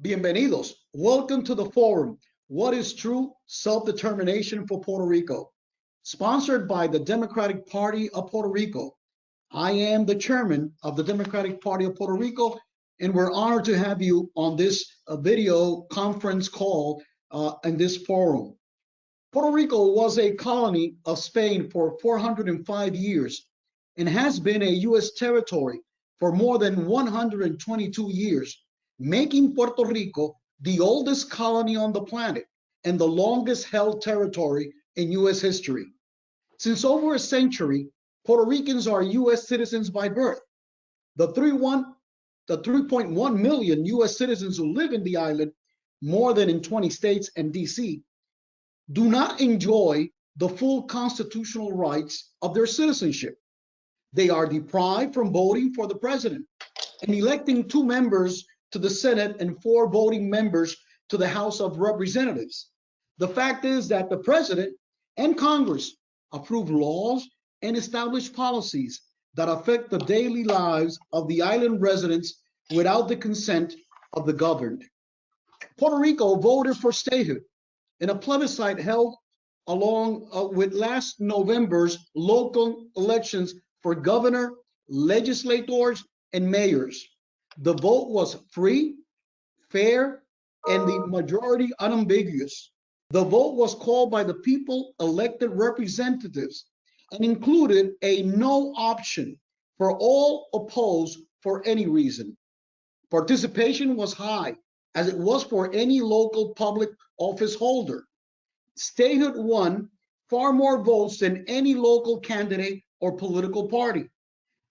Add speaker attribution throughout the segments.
Speaker 1: Bienvenidos. Welcome to the forum. What is true self-determination for Puerto Rico? Sponsored by the Democratic Party of Puerto Rico. I am the chairman of the Democratic Party of Puerto Rico, and we're honored to have you on this video conference call in this forum. Puerto Rico was a colony of Spain for 405 years and has been a U.S. territory for more than 122 years, making Puerto Rico the oldest colony on the planet and the longest held territory in U.S. history. Since over a century, Puerto Ricans are U.S. citizens by birth. The 3.1 million U.S. citizens who live in the island, more than in 20 states and D.C., do not enjoy the full constitutional rights of their citizenship. They are deprived from voting for the president and electing 2 members to the Senate and 4 voting members to the House of Representatives. The fact is that the president and Congress approve laws and establish policies that affect the daily lives of the island residents without the consent of the governed. Puerto Rico voted for statehood in a plebiscite held along with last November's local elections for governor, legislators, and mayors. The vote was free, fair, and the majority unambiguous. The vote was called by the people elected representatives and included a no option for all opposed for any reason. Participation was high, as it was for any local public office holder. Statehood won far more votes than any local candidate or political party.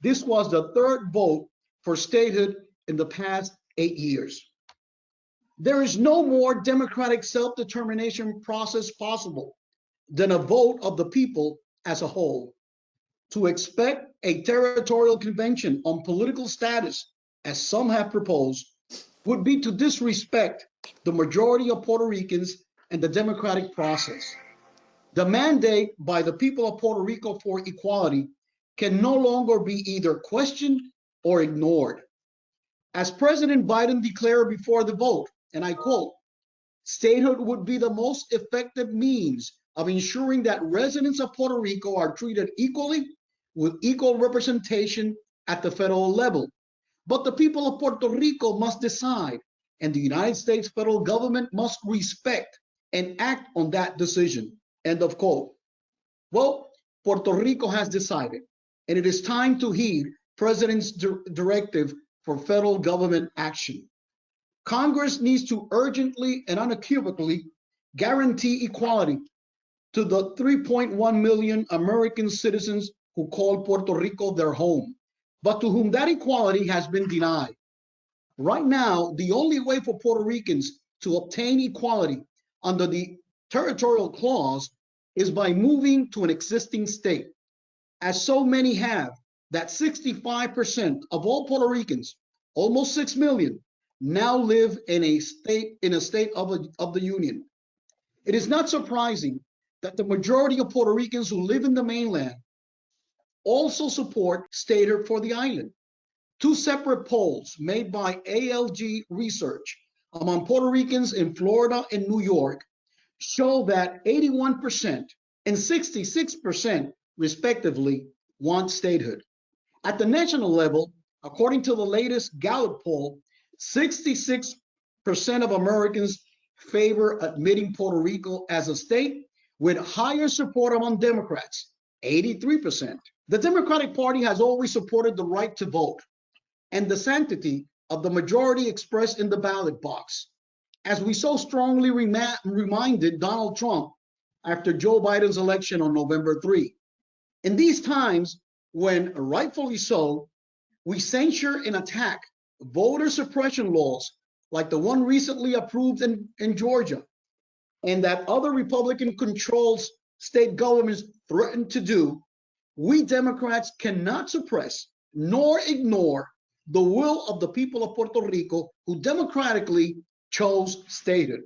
Speaker 1: This was the 3rd vote for statehood in the past 8 years. There is no more democratic self-determination process possible than a vote of the people as a whole. To expect a territorial convention on political status, as some have proposed, would be to disrespect the majority of Puerto Ricans and the democratic process. The mandate by the people of Puerto Rico for equality can no longer be either questioned or ignored. As President Biden declared before the vote, and I quote, "Statehood would be the most effective means of ensuring that residents of Puerto Rico are treated equally with equal representation at the federal level. But the people of Puerto Rico must decide, and the United States federal government must respect and act on that decision." End of quote. Well, Puerto Rico has decided, and it is time to heed President's directive for federal government action. Congress needs to urgently and unequivocally guarantee equality to the 3.1 million American citizens who call Puerto Rico their home, but to whom that equality has been denied. Right now, the only way for Puerto Ricans to obtain equality under the territorial clause is by moving to an existing state, as so many have, that 65% of all Puerto Ricans, almost 6 million, now live in a state of the Union. It is not surprising that the majority of Puerto Ricans who live in the mainland also support statehood for the island. 2 separate polls made by ALG Research among Puerto Ricans in Florida and New York show that 81% and 66% respectively want statehood. At the national level, according to the latest Gallup poll, 66% of Americans favor admitting Puerto Rico as a state, with higher support among Democrats, 83%. The Democratic Party has always supported the right to vote and the sanctity of the majority expressed in the ballot box, as we so strongly reminded Donald Trump after Joe Biden's election on November 3. In these times, when rightfully so, we censure and attack voter suppression laws like the one recently approved in Georgia, and that other Republican-controlled state governments threaten to do, we Democrats cannot suppress nor ignore the will of the people of Puerto Rico who democratically chose statehood.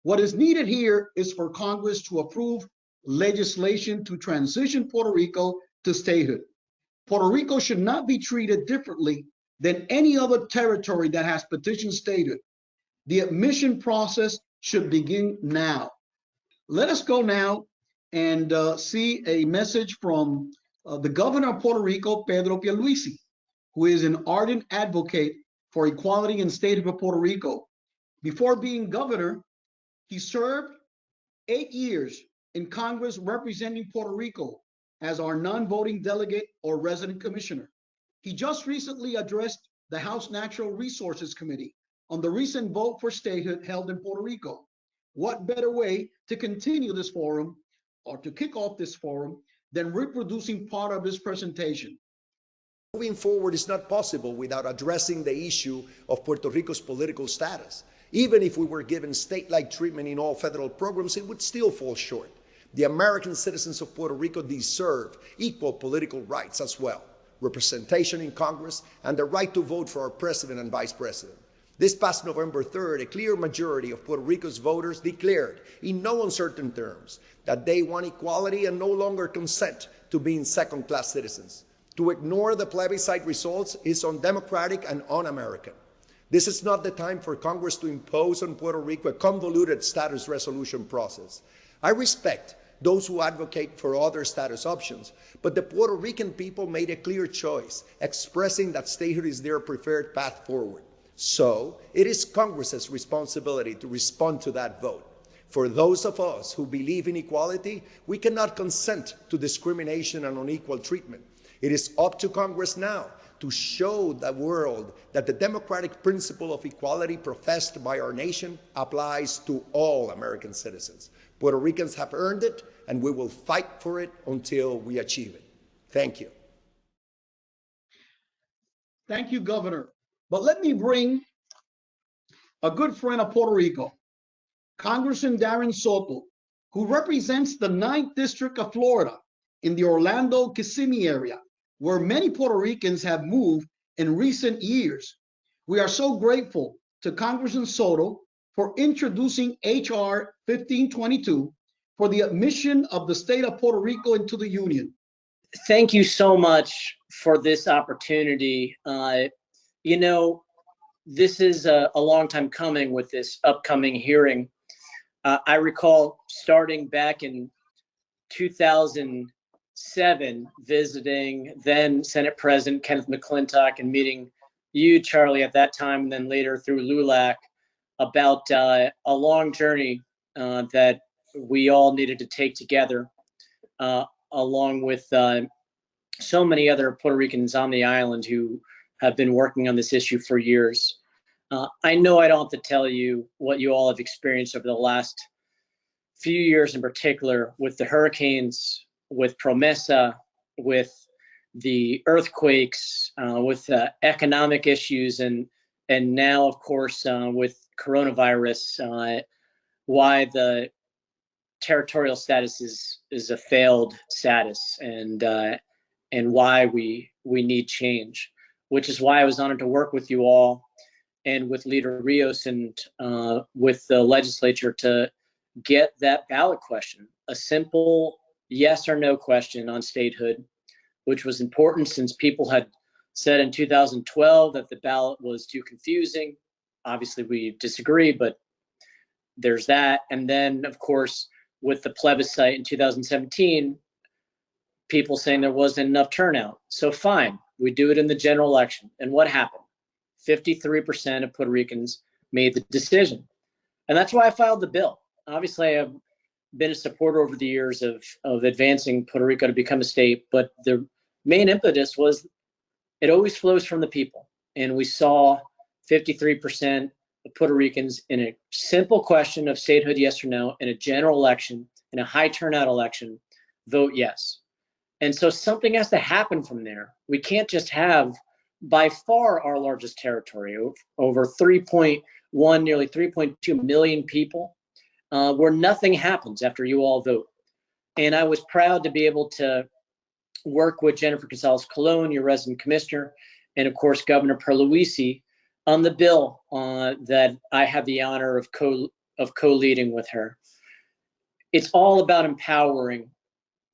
Speaker 1: What is needed here is for Congress to approve legislation to transition Puerto Rico to statehood. Puerto Rico should not be treated differently than any other territory that has petitioned statehood. The admission process should begin now. Let us go now and see a message from the governor of Puerto Rico, Pedro Pierluisi, who is an ardent advocate for equality in the state of Puerto Rico. Before being governor, he served 8 years in Congress representing Puerto Rico as our non-voting delegate or resident commissioner. He just recently addressed the House Natural Resources Committee on the recent vote for statehood held in Puerto Rico. What better way to continue this forum or to kick off this forum than reproducing part of his presentation?
Speaker 2: Moving forward is not possible without addressing the issue of Puerto Rico's political status. Even if we were given state-like treatment in all federal programs, it would still fall short. The American citizens of Puerto Rico deserve equal political rights as well, representation in Congress, and the right to vote for our president and vice president. This past November 3rd, a clear majority of Puerto Rico's voters declared in no uncertain terms that they want equality and no longer consent to being second-class citizens. To ignore the plebiscite results is undemocratic and un-American. This is not the time for Congress to impose on Puerto Rico a convoluted status resolution process. I respect those who advocate for other status options, but the Puerto Rican people made a clear choice, expressing that statehood is their preferred path forward. So, it is Congress's responsibility to respond to that vote. For those of us who believe in equality, we cannot consent to discrimination and unequal treatment. It is up to Congress now to show the world that the democratic principle of equality professed by our nation applies to all American citizens. Puerto Ricans have earned it, and we will fight for it until we achieve it. Thank you.
Speaker 1: Thank you, Governor. But let me bring a good friend of Puerto Rico, Congressman Darren Soto, who represents the 9th District of Florida in the Orlando-Kissimmee area, where many Puerto Ricans have moved in recent years. We are so grateful to Congressman Soto for introducing H.R. 1522 for the admission of the state of Puerto Rico into the Union.
Speaker 3: Thank you so much for this opportunity. This is a long time coming with this upcoming hearing. I recall starting back in 2007, visiting then Senate President Kenneth McClintock and meeting you, Charlie, at that time, and then later through LULAC, about a long journey that we all needed to take together, along with so many other Puerto Ricans on the island who have been working on this issue for years. I know I don't have to tell you what you all have experienced over the last few years, in particular with the hurricanes, with Promesa, with the earthquakes, with economic issues, and now, of course, with coronavirus, why the territorial status is a failed status, and why we need change. Which is why I was honored to work with you all and with Leader Rios and with the legislature to get that ballot question, a simple yes or no question on statehood, which was important since people had said in 2012 that the ballot was too confusing. Obviously, we disagree, but there's that. And then, of course, with the plebiscite in 2017, people saying there wasn't enough turnout. So fine, we do it in the general election. And what happened? 53% of Puerto Ricans made the decision. And that's why I filed the bill. Obviously, I've been a supporter over the years of advancing Puerto Rico to become a state, but the main impetus was it always flows from the people. And we saw 53% of Puerto Ricans in a simple question of statehood, yes or no, in a general election, in a high turnout election, vote yes. And so something has to happen from there. We can't just have by far our largest territory, over 3.1, nearly 3.2 million people, where nothing happens after you all vote. And I was proud to be able to work with Jennifer Gonzalez Colon, your resident commissioner, and of course, Governor Pierluisi on the bill that I have the honor of co-leading with her. It's all about empowering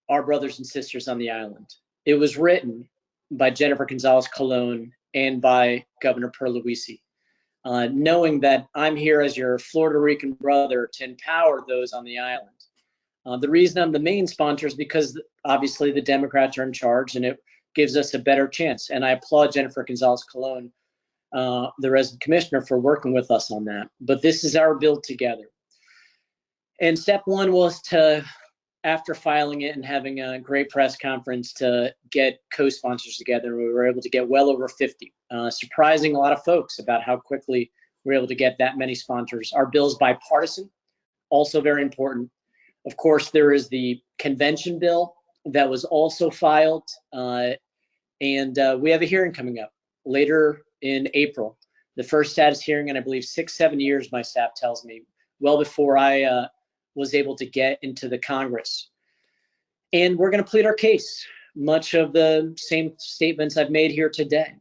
Speaker 3: our brothers and sisters on the island. It was written by Jennifer Gonzalez Colon and by Governor Pierluisi. knowing that I'm here as your Florida Rican brother to empower those on the island. The reason I'm the main sponsor is because obviously the Democrats are in charge and it gives us a better chance. And I applaud Jennifer Gonzalez-Colon, the resident commissioner, for working with us on that. But this is our bill together. And step one was to, after filing it and having a great press conference, to get co-sponsors together. We were able to get well over 50, surprising a lot of folks about how quickly we were able to get that many sponsors. Our bill is bipartisan, also very important. Of course, there is the convention bill that was also filed, and we have a hearing coming up later in April. The first status hearing in, I believe, 6-7 years, my staff tells me, well before I was able to get into the Congress. And we're going to plead our case, much of the same statements I've made here today.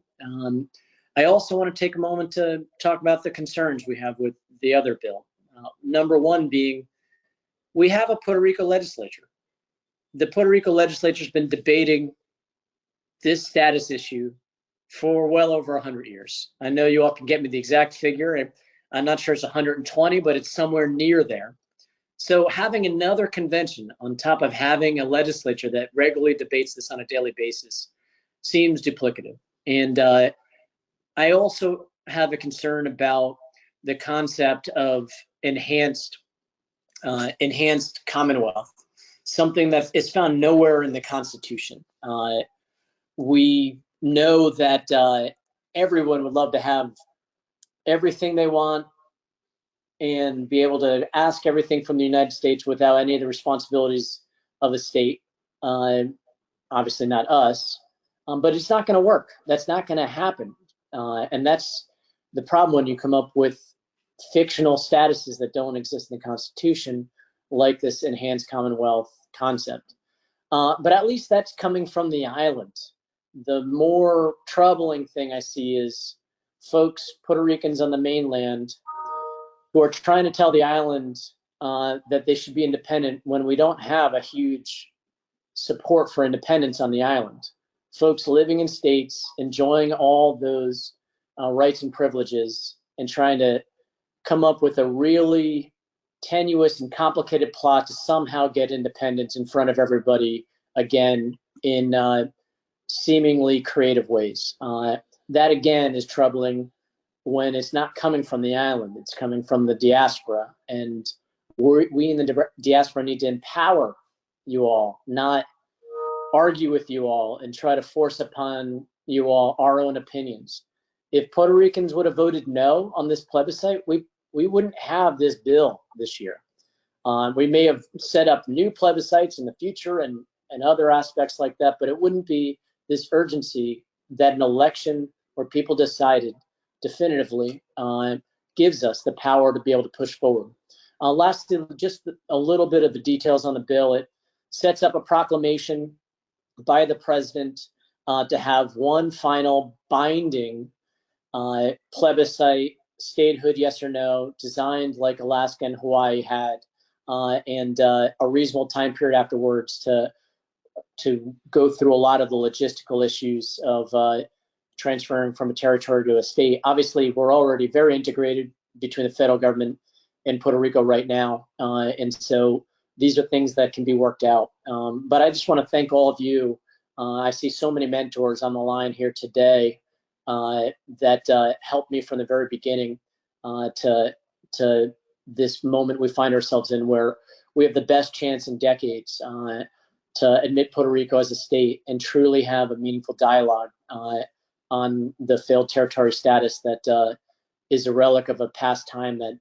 Speaker 3: I also want to take a moment to talk about the concerns we have with the other bill. Number one being, we have a Puerto Rico legislature. The Puerto Rico legislature has been debating this status issue for well over 100 years. I know you all can get me the exact figure. I'm not sure it's 120, but it's somewhere near there. So having another convention on top of having a legislature that regularly debates this on a daily basis seems duplicative. And I also have a concern about the concept of enhanced Commonwealth, something that is found nowhere in the Constitution. We know that everyone would love to have everything they want and be able to ask everything from the United States without any of the responsibilities of a state. Obviously not us, but it's not going to work. That's not going to happen. And that's the problem when you come up with fictional statuses that don't exist in the Constitution, like this enhanced Commonwealth concept. But at least that's coming from the island. The more troubling thing I see is folks, Puerto Ricans on the mainland, who are trying to tell the island that they should be independent when we don't have a huge support for independence on the island. Folks living in states, enjoying all those rights and privileges, and trying to come up with a really tenuous and complicated plot to somehow get independence in front of everybody again in seemingly creative ways. That again is troubling when it's not coming from the island, it's coming from the diaspora. And we in the diaspora need to empower you all, not argue with you all and try to force upon you all our own opinions. If Puerto Ricans would have voted no on this plebiscite, we wouldn't have this bill this year. We may have set up new plebiscites in the future and other aspects like that, but it wouldn't be this urgency that an election where people decided definitively gives us the power to be able to push forward. Lastly, just a little bit of the details on the bill. It sets up a proclamation by the president to have one final binding plebiscite, statehood yes or no, designed like Alaska and Hawaii had, and a reasonable time period afterwards to go through a lot of the logistical issues of transferring from a territory to a state. Obviously, we're already very integrated between the federal government and Puerto Rico right now, and so these are things that can be worked out. But I just want to thank all of you. I see so many mentors on the line here today that helped me from the very beginning to this moment we find ourselves in, where we have the best chance in decades to admit Puerto Rico as a state and truly have a meaningful dialogue on the failed territory status that is a relic of a past time that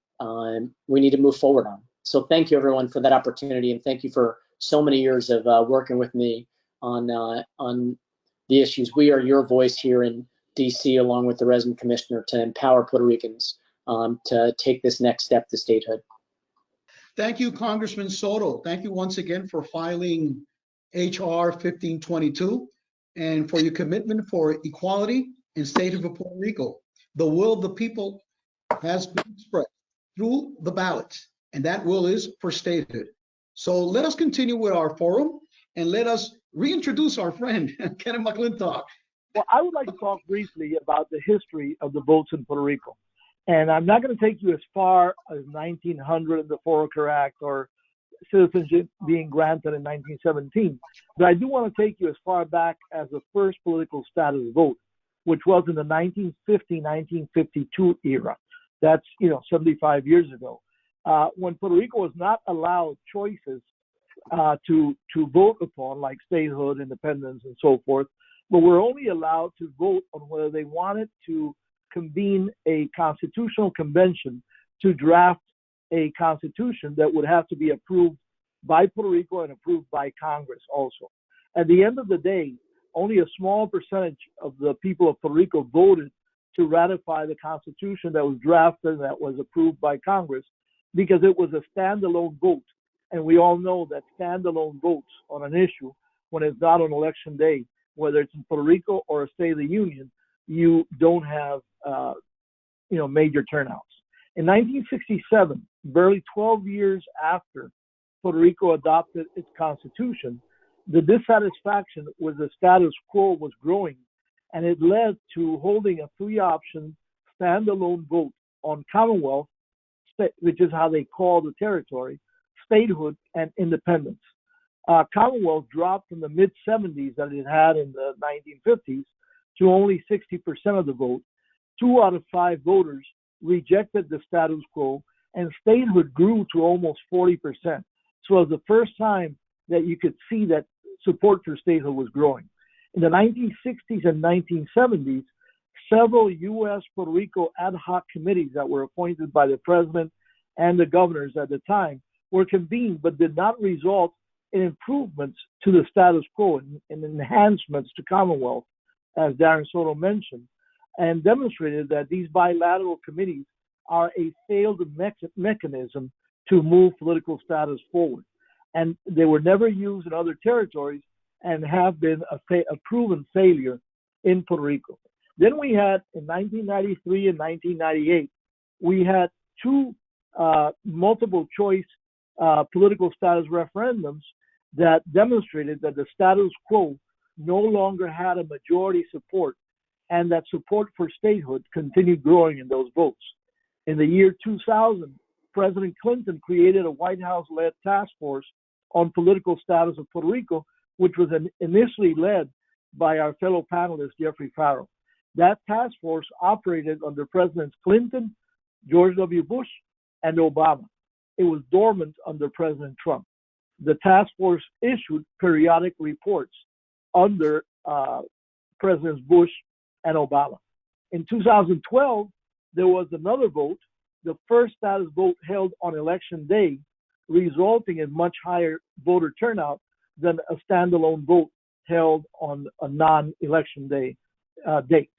Speaker 3: we need to move forward on. So thank you everyone for that opportunity, and thank you for so many years of working with me on the issues. We are your voice here in DC, along with the resident commissioner, to empower Puerto Ricans to take this next step to statehood.
Speaker 1: Thank you, Congressman Soto. Thank you once again for filing HR 1522 and for your commitment for equality and statehood of Puerto Rico. The will of the people has been expressed through the ballots, and that will is for statehood. So let us continue with our forum, and let us reintroduce our friend, Kenneth McClintock.
Speaker 4: Well, I would like to talk briefly about the history of the votes in Puerto Rico. And I'm not going to take you as far as 1900 and the Foraker Act or citizenship being granted in 1917, but I do want to take you as far back as the first political status vote, which was in the 1950-1952 era. That's 75 years ago, when Puerto Rico was not allowed choices to vote upon, like statehood, independence, and so forth, but were only allowed to vote on whether they wanted to convene a constitutional convention to draft a constitution that would have to be approved by Puerto Rico and approved by Congress also. At the end of the day, only a small percentage of the people of Puerto Rico voted to ratify the constitution that was drafted and that was approved by Congress, because it was a standalone vote. And we all know that standalone votes on an issue, when it's not on election day, whether it's in Puerto Rico or a state of the union, you don't have major turnouts. In 1967, barely 12 years after Puerto Rico adopted its constitution, the dissatisfaction with the status quo was growing, and it led to holding a three-option standalone vote on Commonwealth, which is how they call the territory, statehood, and independence. Commonwealth dropped from the mid-70s that it had in the 1950s to only 60% of the vote. 2 out of 5 voters rejected the status quo, and statehood grew to almost 40%. So it was the first time that you could see that support for statehood was growing. In the 1960s and 1970s, several U.S. Puerto Rico ad hoc committees that were appointed by the president and the governors at the time were convened, but did not result in improvements to the status quo and enhancements to Commonwealth, as Darren Soto mentioned, and demonstrated that these bilateral committees are a failed mechanism to move political status forward. And they were never used in other territories and have been a proven failure in Puerto Rico. Then we had, in 1993 and 1998, we had 2 multiple choice political status referendums that demonstrated that the status quo no longer had a majority support, and that support for statehood continued growing in those votes. In the year 2000, President Clinton created a White House-led task force on political status of Puerto Rico, which was initially led by our fellow panelist, Jeffrey Farrell. That task force operated under Presidents Clinton, George W. Bush, and Obama. It was dormant under President Trump. The task force issued periodic reports under Presidents Bush and Obama. In 2012, there was another vote, the first status vote held on election day, resulting in much higher voter turnout than a standalone vote held on a non-election day date.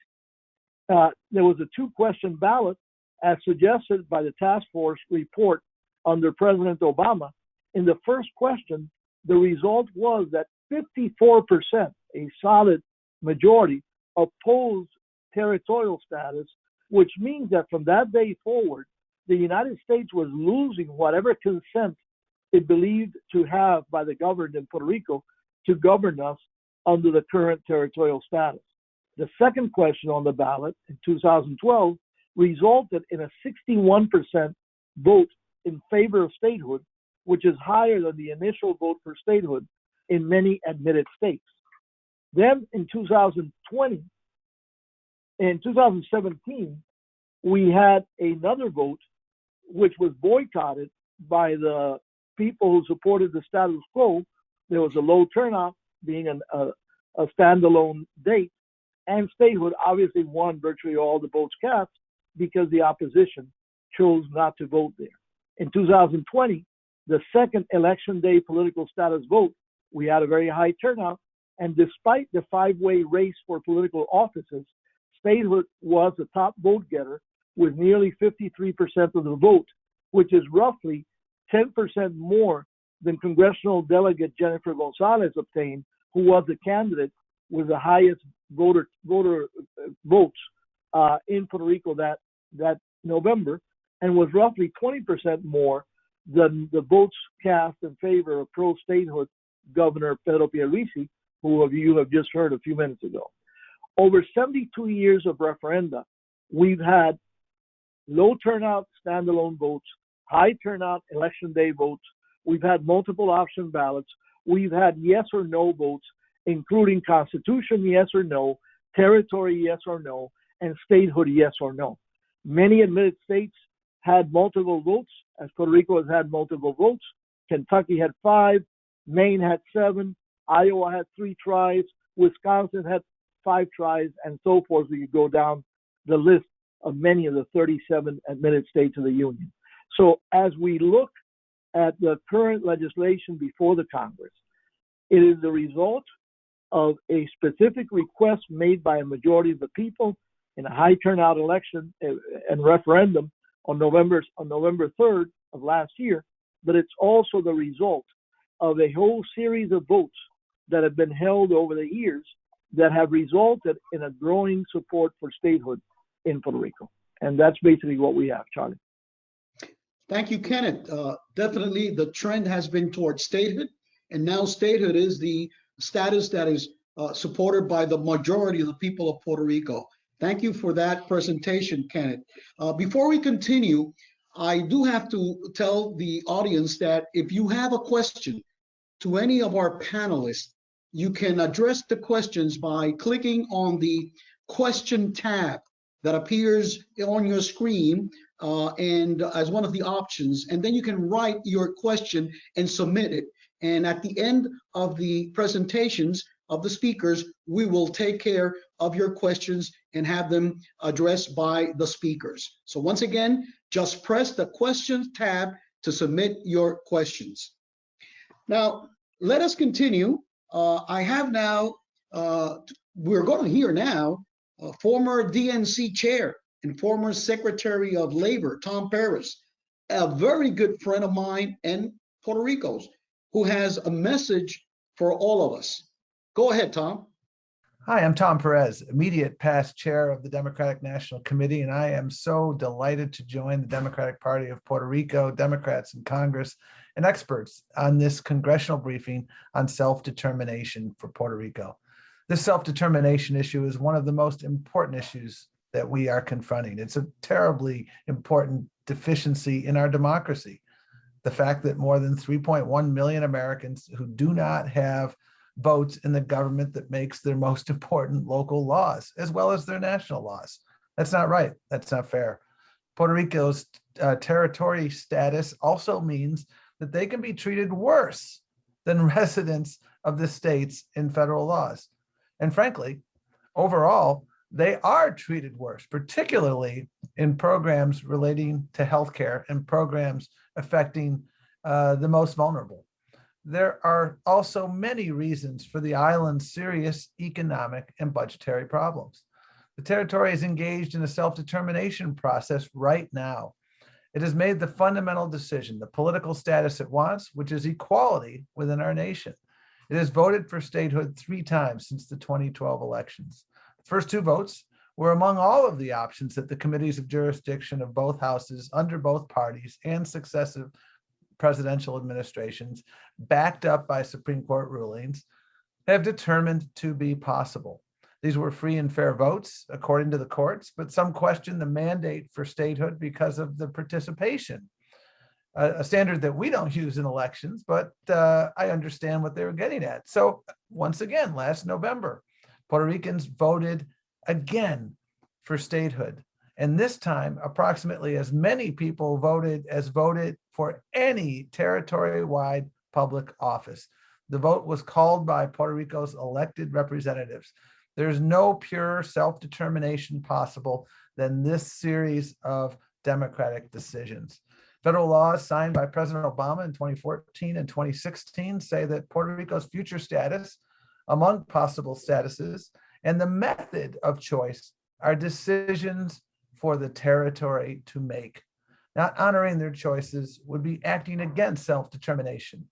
Speaker 4: There was a 2-question ballot, as suggested by the task force report under President Obama. In the first question, the result was that 54%, a solid majority, opposed territorial status, which means that from that day forward, the United States was losing whatever consent it believed to have by the government in Puerto Rico to govern us under the current territorial status. The second question on the ballot in 2012 resulted in a 61% vote in favor of statehood, which is higher than the initial vote for statehood in many admitted states. Then in 2017, we had another vote which was boycotted by the people who supported the status quo. There was a low turnout, being a standalone date, and statehood obviously won virtually all the votes cast because the opposition chose not to vote there. In 2020, the second election day political status vote, we had a very high turnout, and despite the 5-way race for political offices, statehood was the top vote getter with nearly 53% of the vote, which is roughly 10% more than congressional delegate Jennifer Gonzalez obtained, who was the candidate with the highest voter votes in Puerto Rico that November, and was roughly 20% more than the votes cast in favor of pro-statehood Governor Pedro Pierluisi, who you have just heard a few minutes ago. Over 72 years of referenda, we've had low turnout standalone votes, high turnout election day votes. We've had multiple option ballots. We've had yes or no votes, including Constitution yes or no, territory yes or no, and statehood yes or no. Many admitted states had multiple votes, as Puerto Rico has had multiple votes. Kentucky had 5, Maine had 7, Iowa had 3 tries, Wisconsin had 5 tries, and so forth. We could go down the list of many of the 37 admitted states of the Union. So as we look at the current legislation before the Congress, it is the result of a specific request made by a majority of the people in a high turnout election and referendum on November 3rd of last year, but it's also the result of a whole series of votes that have been held over the years that have resulted in a growing support for statehood in Puerto Rico. And that's basically what we have, Charlie.
Speaker 1: Thank you, Kenneth. Definitely the trend has been towards statehood, and now statehood is the status that is supported by the majority of the people of Puerto Rico. Thank you for that presentation, Kenneth. Before we continue, I do have to tell the audience that if you have a question to any of our panelists, you can address the questions by clicking on the question tab that appears on your screen and as one of the options, and then you can write your question and submit it. And at the end of the presentations of the speakers, we will take care of your questions and have them addressed by the speakers. So once again, just press the questions tab to submit your questions. Now, let us continue. I have now, we're going to hear now former DNC chair and former Secretary of Labor, Tom Perez, a very good friend of mine and Puerto Rico's, who has a message for all of us. Go ahead, Tom.
Speaker 5: Hi, I'm Tom Perez, immediate past chair of the Democratic National Committee, and I am so delighted to join the Democratic Party of Puerto Rico, Democrats in Congress, and experts on this congressional briefing on self-determination for Puerto Rico. This self-determination issue is one of the most important issues that we are confronting. It's a terribly important deficiency in our democracy. The fact that more than 3.1 million Americans who do not have votes in the government that makes their most important local laws, as well as their national laws. That's not right. That's not fair. Puerto Rico's territory status also means that they can be treated worse than residents of the states in federal laws. And frankly, overall, they are treated worse, particularly in programs relating to healthcare and programs affecting the most vulnerable. There are also many reasons for the island's serious economic and budgetary problems. The territory is engaged in a self-determination process right now. It has made the fundamental decision, the political status it wants, which is equality within our nation. It has voted for statehood 3 times since the 2012 elections. The first 2 votes were among all of the options that the committees of jurisdiction of both houses under both parties and successive presidential administrations, backed up by Supreme Court rulings, have determined to be possible. These were free and fair votes, according to the courts, but some question the mandate for statehood because of the participation, a standard that we don't use in elections, but I understand what they were getting at. So once again, last November, Puerto Ricans voted again for statehood. And this time, approximately as many people voted for any territory-wide public office. The vote was called by Puerto Rico's elected representatives. There's no pure self-determination possible than this series of democratic decisions. Federal laws signed by President Obama in 2014 and 2016 say that Puerto Rico's future status, among possible statuses, and the method of choice are decisions for the territory to make. Not honoring their choices would be acting against self-determination,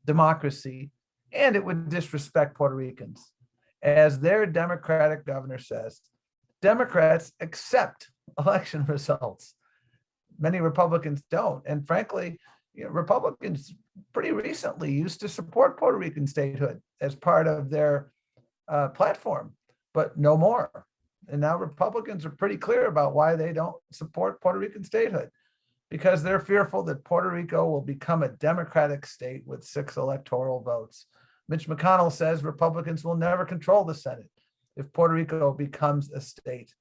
Speaker 5: democracy, and it would disrespect Puerto Ricans. As their Democratic governor says, Democrats accept election results. Many Republicans don't. And frankly, Republicans pretty recently used to support Puerto Rican statehood as part of their platform, but no more. And now Republicans are pretty clear about why they don't support Puerto Rican statehood, because they're fearful that Puerto Rico will become a Democratic state with 6 electoral votes. Mitch McConnell says Republicans will never control the Senate if Puerto Rico becomes a state.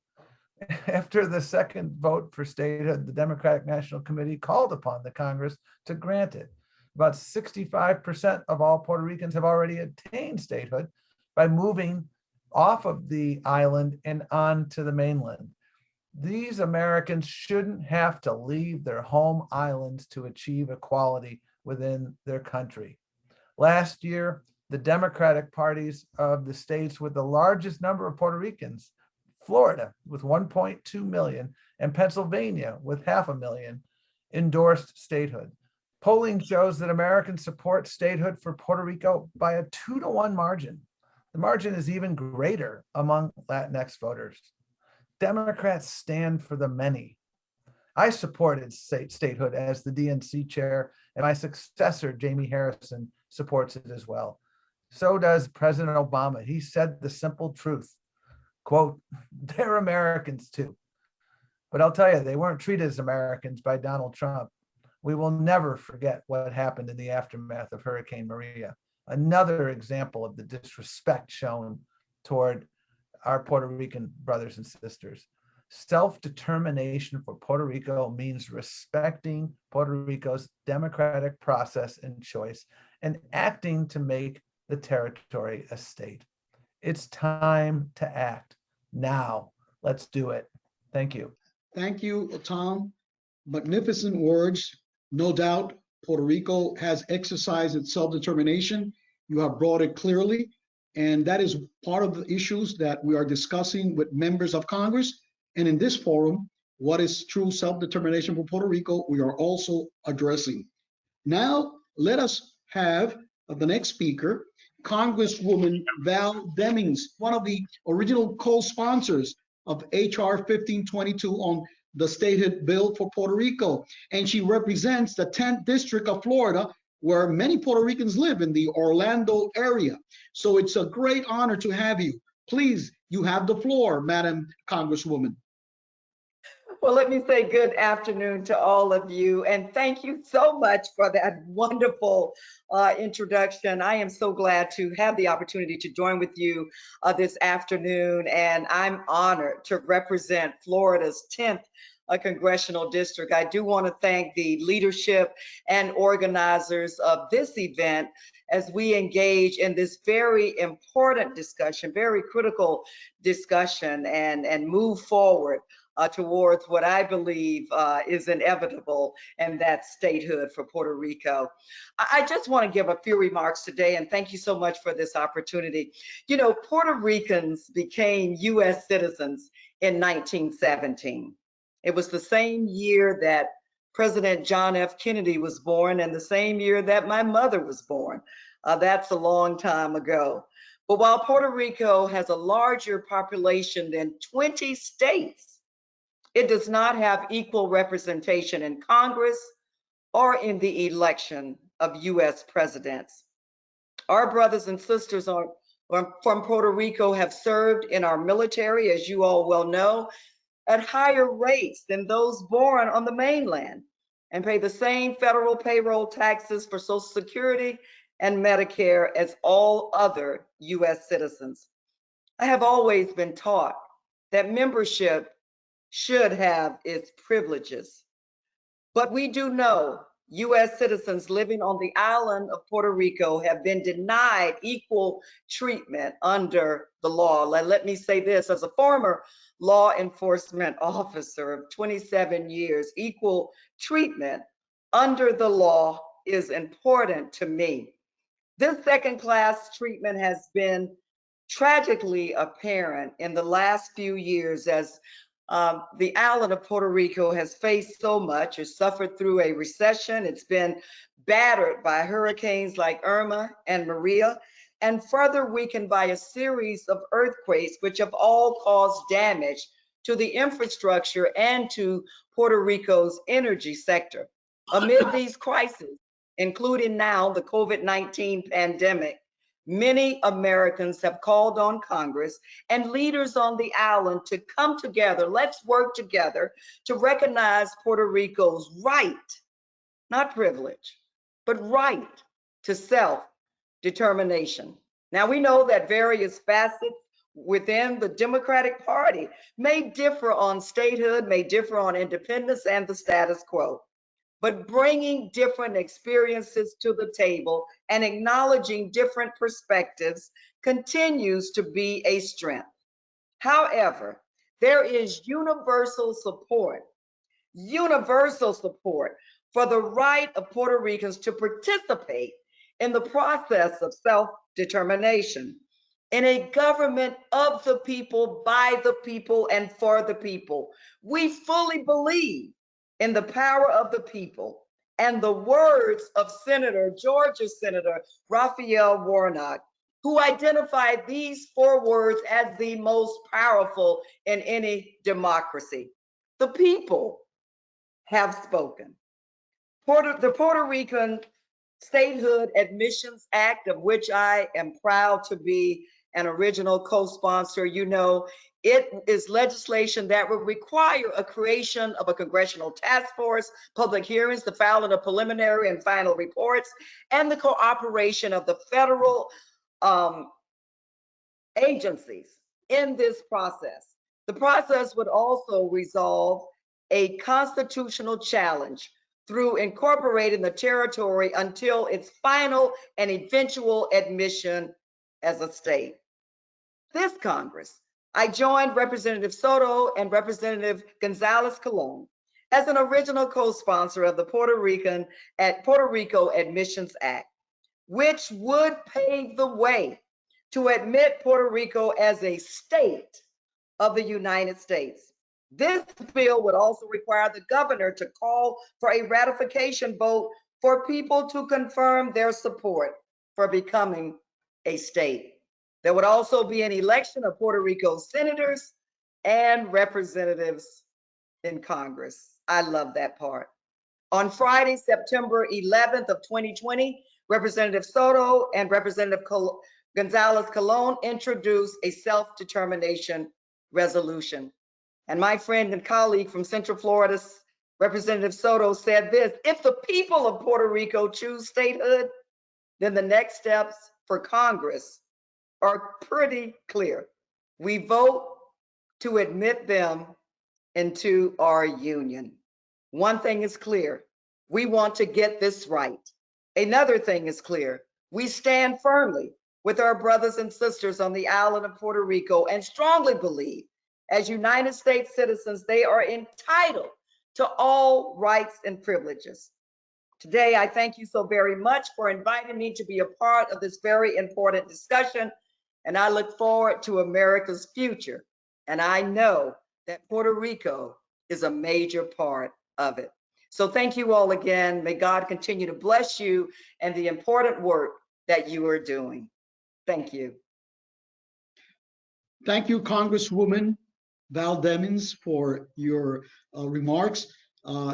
Speaker 5: After the second vote for statehood, the Democratic National Committee called upon the Congress to grant it. About 65% of all Puerto Ricans have already attained statehood by moving off of the island and onto the mainland. These Americans shouldn't have to leave their home islands to achieve equality within their country. Last year, the Democratic parties of the states with the largest number of Puerto Ricans, Florida with 1.2 million and Pennsylvania with 500,000, endorsed statehood. Polling shows that Americans support statehood for Puerto Rico by a 2-to-1 margin. The margin is even greater among Latinx voters. Democrats stand for the many. I supported statehood as the DNC chair, and my successor, Jamie Harrison, supports it as well. So does President Obama. He said the simple truth, quote, "They're Americans too." But I'll tell you, they weren't treated as Americans by Donald Trump. We will never forget what happened in the aftermath of Hurricane Maria. Another example of the disrespect shown toward our Puerto Rican brothers and sisters. Self-determination for Puerto Rico means respecting Puerto Rico's democratic process and choice and acting to make the territory a state. It's time to act now. Let's do it. Thank you.
Speaker 1: Thank you, Tom. Magnificent words. No doubt Puerto Rico has exercised its self-determination. You have brought it clearly, and that is part of the issues that we are discussing with members of Congress. And in this forum, what is true self-determination for Puerto Rico, we are also addressing. Now, let us have the next speaker, Congresswoman Val Demings, one of the original co-sponsors of HR 1522 on the statehood bill for Puerto Rico. And she represents the 10th District of Florida, where many Puerto Ricans live in the Orlando area. So it's a great honor to have you. Please, you have the floor, Madam Congresswoman.
Speaker 6: Well, let me say good afternoon to all of you, and thank you so much for that wonderful introduction. I am so glad to have the opportunity to join with you this afternoon, and I'm honored to represent Florida's 10th congressional district. I do want to thank the leadership and organizers of this event as we engage in this very important discussion, very critical discussion, and move forward towards what I believe is inevitable, and that's statehood for Puerto Rico. I just want to give a few remarks today, and thank you so much for this opportunity. You know, Puerto Ricans became U.S. citizens in 1917. It was the same year that President John F. Kennedy was born, and the same year that my mother was born. That's a long time ago. But while Puerto Rico has a larger population than 20 states, it does not have equal representation in Congress or in the election of U.S. presidents. Our brothers and sisters from Puerto Rico have served in our military, as you all well know, at higher rates than those born on the mainland, and pay the same federal payroll taxes for Social Security and Medicare as all other U.S. citizens. I have always been taught that membership should have its privileges. But we do know U.S. citizens living on the island of Puerto Rico have been denied equal treatment under the law. Let me say this, as a former law enforcement officer of 27 years, equal treatment under the law is important to me. This second-class treatment has been tragically apparent in the last few years as the island of Puerto Rico has faced so much. It's suffered through a recession. It's been battered by hurricanes like Irma and Maria, and further weakened by a series of earthquakes, which have all caused damage to the infrastructure and to Puerto Rico's energy sector. Amid these crises, including now the COVID-19 pandemic, Many Americans have called on Congress and leaders on the island to come together. Let's work together to recognize Puerto Rico's right, not privilege, but right to self-determination. Now, we know that various facets within the Democratic Party may differ on statehood, may differ on independence and the status quo, but bringing different experiences to the table and acknowledging different perspectives continues to be a strength. However, there is universal support for the right of Puerto Ricans to participate in the process of self-determination in a government of the people, by the people, and for the people. We fully believe in the power of the people and the words of Georgia Senator Raphael Warnock, who identified these four words as the most powerful in any democracy. The people have spoken. The Puerto Rican Statehood Admissions Act, of which I am proud to be an original co-sponsor, it is legislation that would require a creation of a congressional task force, public hearings, the filing of preliminary and final reports, and the cooperation of the federal agencies in this process. The process would also resolve a constitutional challenge through incorporating the territory until its final and eventual admission as a state. This Congress, I joined Representative Soto and Representative Gonzalez Colon as an original co-sponsor of the Puerto Rico Admissions Act, which would pave the way to admit Puerto Rico as a state of the United States. This bill would also require the governor to call for a ratification vote for people to confirm their support for becoming a state. There would also be an election of Puerto Rico senators and representatives in Congress. I love that part. On Friday, September 11th of 2020, Representative Soto and Representative Gonzalez Colon introduced a self-determination resolution. And my friend and colleague from Central Florida, Representative Soto, said this: if the people of Puerto Rico choose statehood, then the next steps for Congress are pretty clear. We vote to admit them into our union. One thing is clear: we want to get this right. Another thing is clear: we stand firmly with our brothers and sisters on the island of Puerto Rico and strongly believe, as United States citizens, they are entitled to all rights and privileges. Today, I thank you so very much for inviting me to be a part of this very important discussion, and I look forward to America's future. And I know that Puerto Rico is a major part of it. So thank you all again. May God continue to bless you and the important work that you are doing. Thank you.
Speaker 1: Thank you, Congresswoman Val Demings, for your remarks,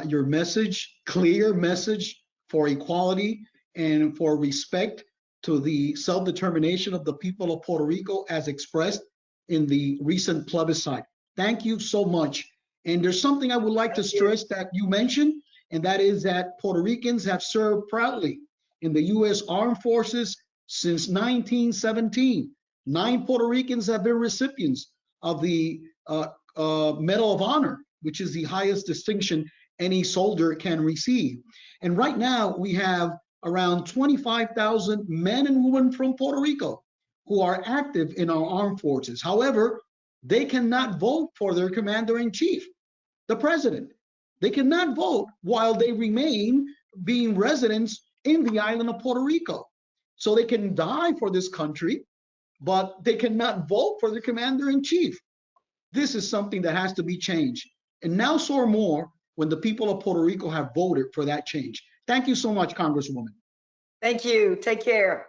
Speaker 1: your message, clear message for equality and for respect to the self-determination of the people of Puerto Rico as expressed in the recent plebiscite. Thank you so much. And there's something I would like to stress that you mentioned, and that is that Puerto Ricans have served proudly in the U.S. Armed Forces since 1917. 9 Puerto Ricans have been recipients of the Medal of Honor, which is the highest distinction any soldier can receive. And right now we have around 25,000 men and women from Puerto Rico who are active in our armed forces. However, they cannot vote for their commander-in-chief, the president. They cannot vote while they remain being residents in the island of Puerto Rico. So they can die for this country, but they cannot vote for the commander-in-chief. This is something that has to be changed. And now so or more when the people of Puerto Rico have voted for that change. Thank you so much, Congresswoman.
Speaker 6: Thank you. Take care.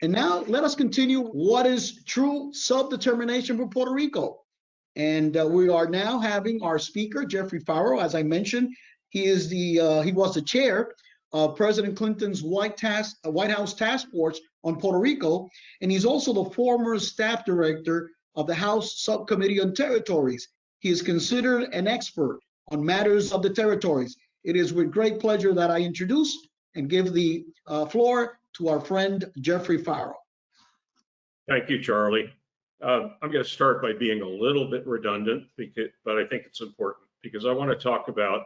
Speaker 1: And now let us continue what is true self-determination for Puerto Rico. And we are now having our speaker, Jeffrey Farrow. As I mentioned, he was the chair of President Clinton's White House task force on Puerto Rico, and he's also the former staff director of the House Subcommittee on Territories. He is considered an expert on matters of the territories. It is with great pleasure that I introduce and give the floor to our friend Jeffrey Farrell.
Speaker 7: Thank you, Charlie. I'm going to start by being a little bit redundant, but I think it's important because I want to talk about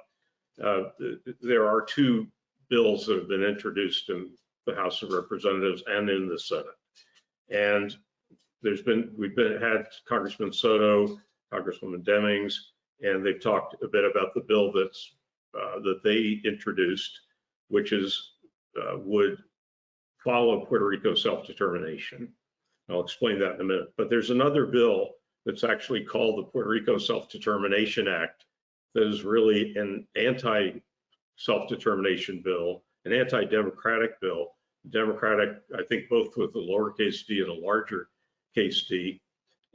Speaker 7: there are two bills that have been introduced in the House of Representatives and in the Senate. And we've had Congressman Soto, Congresswoman Demings, and they've talked a bit about the bill that they introduced, which would follow Puerto Rico self-determination. I'll explain that in a minute. But there's another bill that's actually called the Puerto Rico Self-Determination Act that is really an anti-self-determination bill, an anti-democratic bill. Democratic, I think, both with a lowercase d and a larger case d,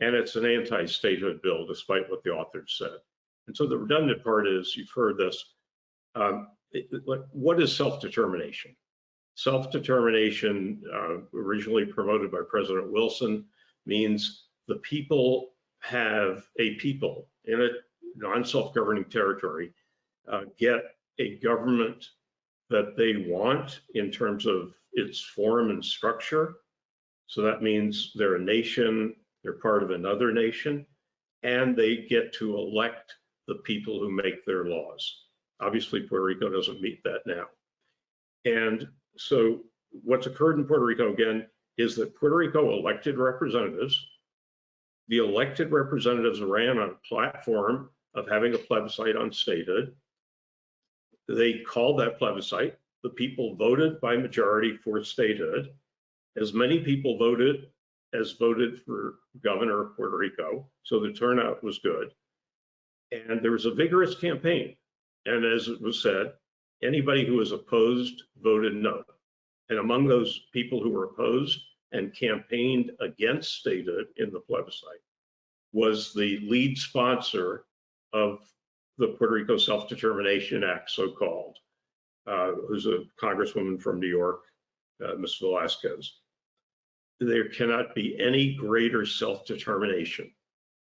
Speaker 7: and it's an anti-statehood bill, despite what the authors said. And so the redundant part is, you've heard this, what is self-determination? Self-determination, originally promoted by President Wilson, means the people have a people in a non-self-governing territory get a government that they want in terms of its form and structure. So that means they're a nation, they're part of another nation, and they get to elect the people who make their laws. Obviously, Puerto Rico doesn't meet that now. And so what's occurred in Puerto Rico, again, is that Puerto Rico elected representatives. The elected representatives ran on a platform of having a plebiscite on statehood. They called that plebiscite. The people voted by majority for statehood. As many people voted as voted for governor of Puerto Rico, so the turnout was good. And there was a vigorous campaign. And as it was said, anybody who was opposed voted no. And among those people who were opposed and campaigned against statehood in the plebiscite was the lead sponsor of the Puerto Rico Self-Determination Act, so-called, who's a congresswoman from New York, Ms. Velasquez. There cannot be any greater self-determination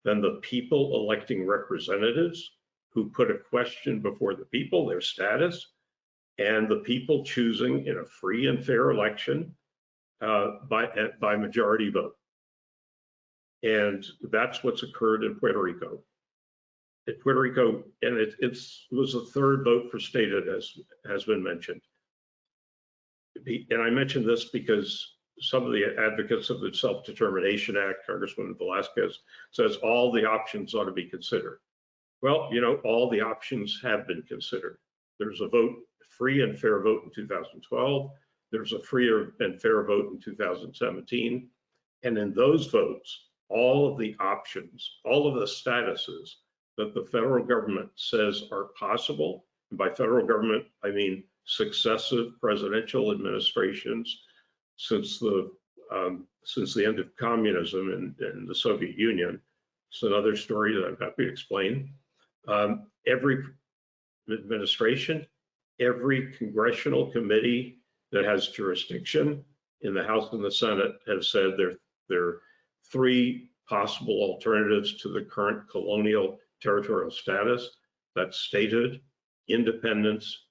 Speaker 7: than the people electing representatives who put a question before the people, their status, and the people choosing in a free and fair election by majority vote. And that's what's occurred in Puerto Rico. In Puerto Rico, and it was the third vote for statehood, as has been mentioned. And I mention this because some of the advocates of the Self-Determination Act, Congresswoman Velasquez, says all the options ought to be considered. Well, you know, all the options have been considered. There's a free and fair vote in 2012. There's a free and fair vote in 2017. And in those votes, all of the options, all of the statuses that the federal government says are possible, and by federal government, I mean successive presidential administrations since the end of communism in the Soviet Union. It's another story that I'm happy to explain. Every administration, every congressional committee that has jurisdiction in the House and the Senate have said there are three possible alternatives to the current colonial territorial status. That's statehood, independence,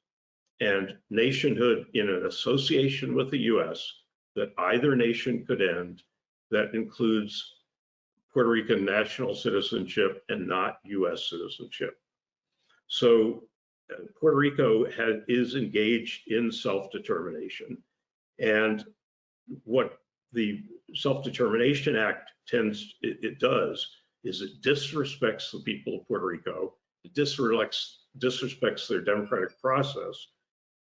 Speaker 7: and nationhood in an association with the US that either nation could end, that includes Puerto Rican national citizenship and not US citizenship. So Puerto Rico is engaged in self-determination. And what the Self-Determination Act it does is it disrespects the people of Puerto Rico. It disrespects their democratic process.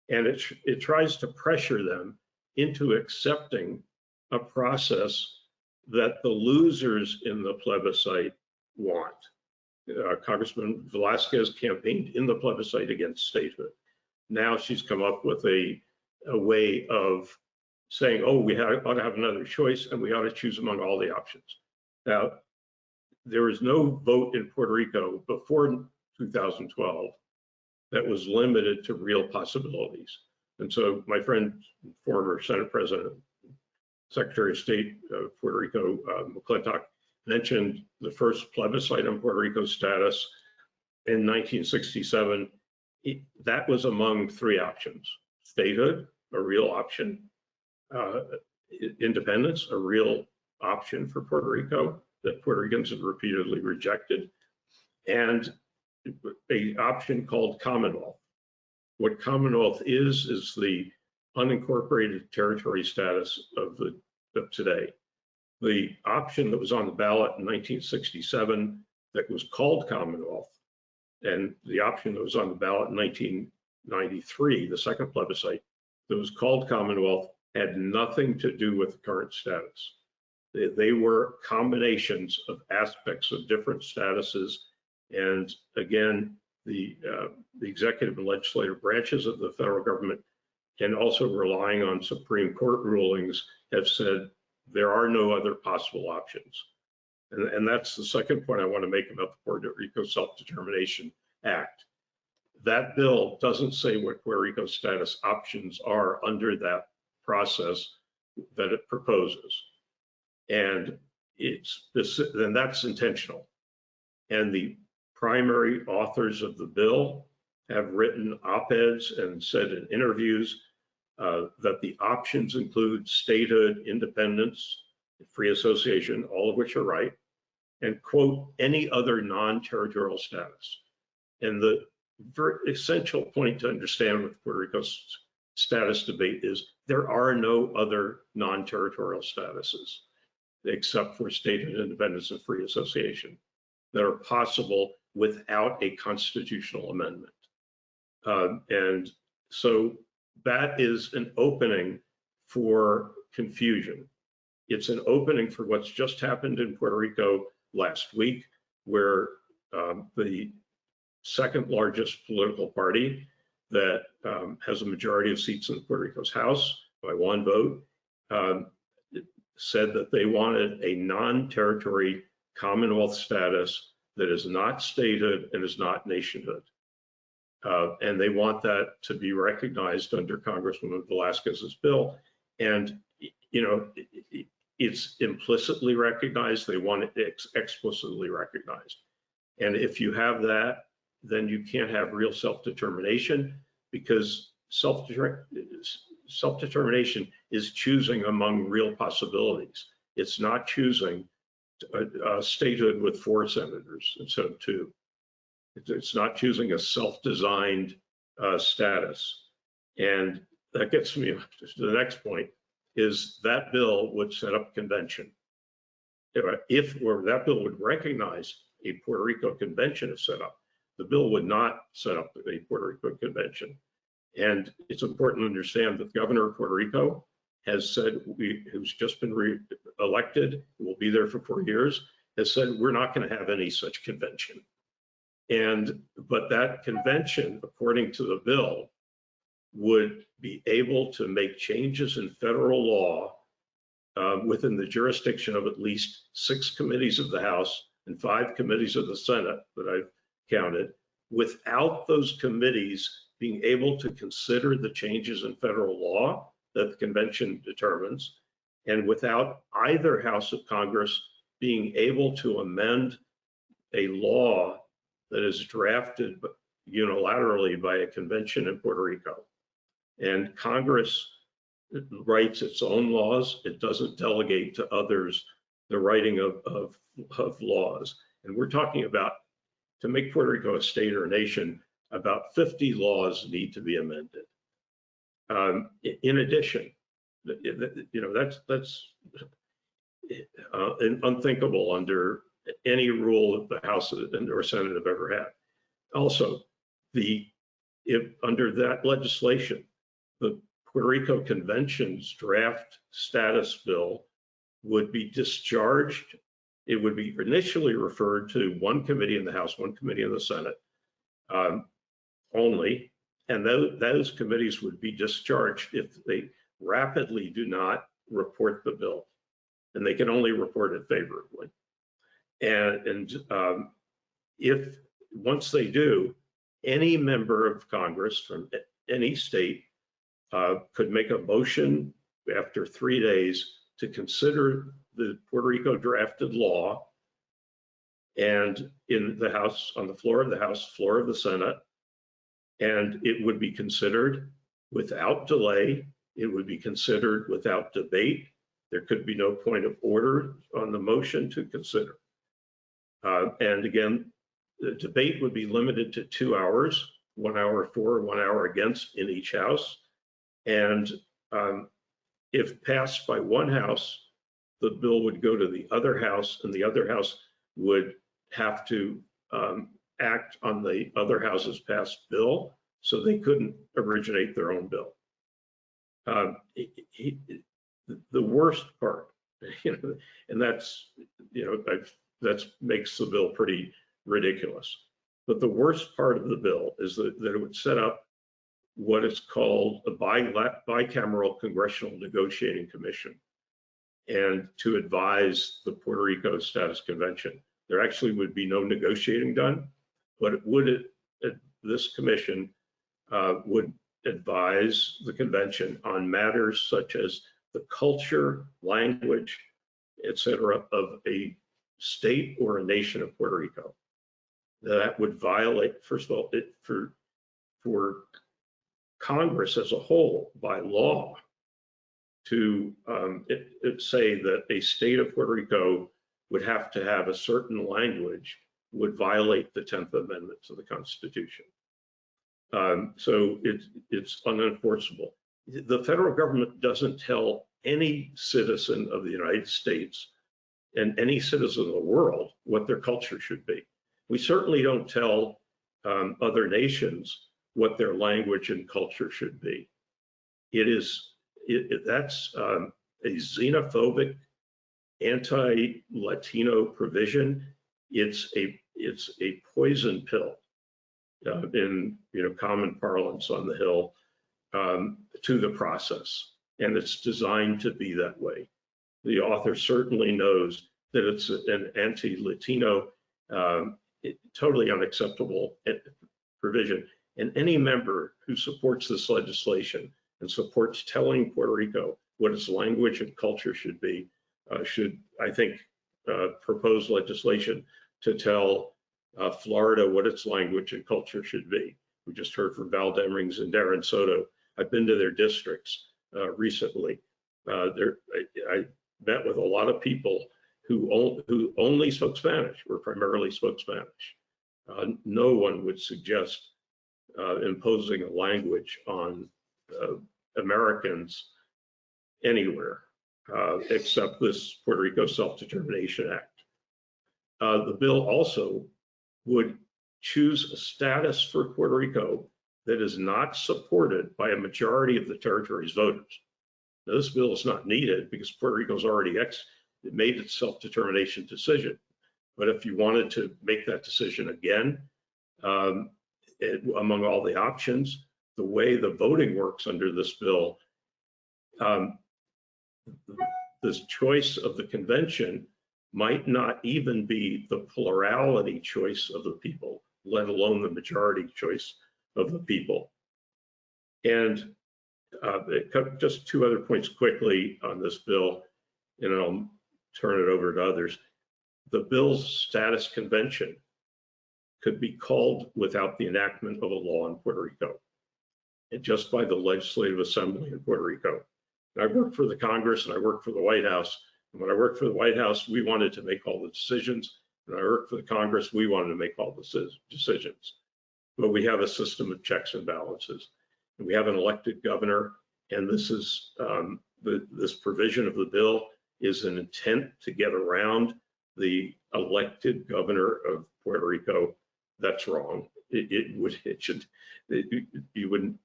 Speaker 7: And it tries to pressure them into accepting a process that the losers in the plebiscite want. Congressman Velasquez campaigned in the plebiscite against statehood. Now she's come up with a way of saying, oh, we ought to have another choice and we ought to choose among all the options. Now, there was no vote in Puerto Rico before 2012 that was limited to real possibilities. And so my friend, former Senate President, Secretary of State of Puerto Rico, McClintock, mentioned the first plebiscite on Puerto Rico's status in 1967. That was among three options: statehood, a real option; independence, a real option for Puerto Rico that Puerto Ricans had repeatedly rejected; and an option called Commonwealth. What Commonwealth is the unincorporated territory status of today. The option that was on the ballot in 1967 that was called Commonwealth, and the option that was on the ballot in 1993, the second plebiscite, that was called Commonwealth, had nothing to do with the current status. They were combinations of aspects of different statuses. And again, the executive and legislative branches of the federal government, and also relying on Supreme Court rulings, have said there are no other possible options. And that's the second point I want to make about the Puerto Rico Self-Determination Act. That bill doesn't say what Puerto Rico's status options are under that process that it proposes. And that's intentional. And the primary authors of the bill have written op-eds and said in interviews that the options include statehood, independence, free association, all of which are right, and quote, any other non-territorial status. And the very essential point to understand with Puerto Rico's status debate is there are no other non-territorial statuses except for statehood, independence, and free association that are possible without a constitutional amendment. And so that is an opening for confusion. It's an opening for what's just happened in Puerto Rico last week, where the second largest political party that has a majority of seats in Puerto Rico's House by one vote said that they wanted a non-territory Commonwealth status that is not statehood and is not nationhood. And they want that to be recognized under Congresswoman Velasquez's bill. And, you know, it's implicitly recognized. They want it explicitly recognized. And if you have that, then you can't have real self-determination, because self-determination is choosing among real possibilities. It's not choosing statehood with 4 senators instead of 2. It's not choosing a self-designed status. And that gets me to the next point, is that bill would set up a convention. If that bill would recognize a Puerto Rico convention is set up, the bill would not set up a Puerto Rico convention. And it's important to understand that the governor of Puerto Rico has said, who's just been re-elected, will be there for 4 years, has said we're not going to have any such convention. But that convention, according to the bill, would be able to make changes in federal law within the jurisdiction of at least 6 committees of the House and 5 committees of the Senate that I've counted, without those committees being able to consider the changes in federal law that the convention determines, and without either House of Congress being able to amend a law that is drafted unilaterally by a convention in Puerto Rico. And Congress writes its own laws. It doesn't delegate to others the writing of laws. And we're talking about, to make Puerto Rico a state or a nation, about 50 laws need to be amended. In addition, that's unthinkable under any rule that the House or Senate have ever had. Also, under that legislation, the Puerto Rico Convention's draft status bill would be discharged. It would be initially referred to 1 committee in the House, 1 committee in the Senate only, and those committees would be discharged if they rapidly do not report the bill, and they can only report it favorably. And if once they do, any member of Congress from any state could make a motion after 3 days to consider the Puerto Rico drafted law, and in the House, on the floor of the House, floor of the Senate, and it would be considered without delay. It would be considered without debate. There could be no point of order on the motion to consider. And again, the debate would be limited to 2 hours, 1 hour for, 1 hour against in each house. And if passed by one house, the bill would go to the other house, and the other house would have to act on the other house's passed bill, so they couldn't originate their own bill. The worst part, and that's, that makes the bill pretty ridiculous. But the worst part of the bill is that it would set up what is called a bicameral congressional negotiating commission, and to advise the Puerto Rico Status Convention. There actually would be no negotiating done, but this commission would advise the convention on matters such as the culture, language, etc., of a state or a nation of Puerto Rico. That would violate, first of all, for Congress as a whole, by law, to say that a state of Puerto Rico would have to have a certain language would violate the 10th Amendment to the Constitution. So it's unenforceable. The federal government doesn't tell any citizen of the United States and any citizen of the world what their culture should be. We certainly don't tell other nations what their language and culture should be. That's a xenophobic, anti-Latino provision. It's a poison pill, in common parlance on the Hill, to the process, and it's designed to be that way. The author certainly knows that it's an anti-Latino, totally unacceptable provision. And any member who supports this legislation and supports telling Puerto Rico what its language and culture should be, should, I think, propose legislation to tell Florida what its language and culture should be. We just heard from Val Demrings and Darren Soto. I've been to their districts recently. I met with a lot of people who only spoke Spanish, or primarily spoke Spanish. No one would suggest imposing a language on Americans anywhere except this Puerto Rico Self-Determination Act. The bill also would choose a status for Puerto Rico that is not supported by a majority of the territory's voters. Now, this bill is not needed because Puerto Rico's already made its self-determination decision. But if you wanted to make that decision again, among all the options, the way the voting works under this bill, this choice of the convention might not even be the plurality choice of the people, let alone the majority choice of the people. And just two other points quickly on this bill, and I'll turn it over to others. The bill's status convention could be called without the enactment of a law in Puerto Rico, and just by the Legislative Assembly in Puerto Rico. And I worked for the Congress and I worked for the White House. And when I worked for the White House, we wanted to make all the decisions. When I worked for the Congress, we wanted to make all the decisions. But we have a system of checks and balances. And we have an elected governor, and this is this provision of the bill is an intent to get around the elected governor of Puerto Rico. That's wrong. You wouldn't.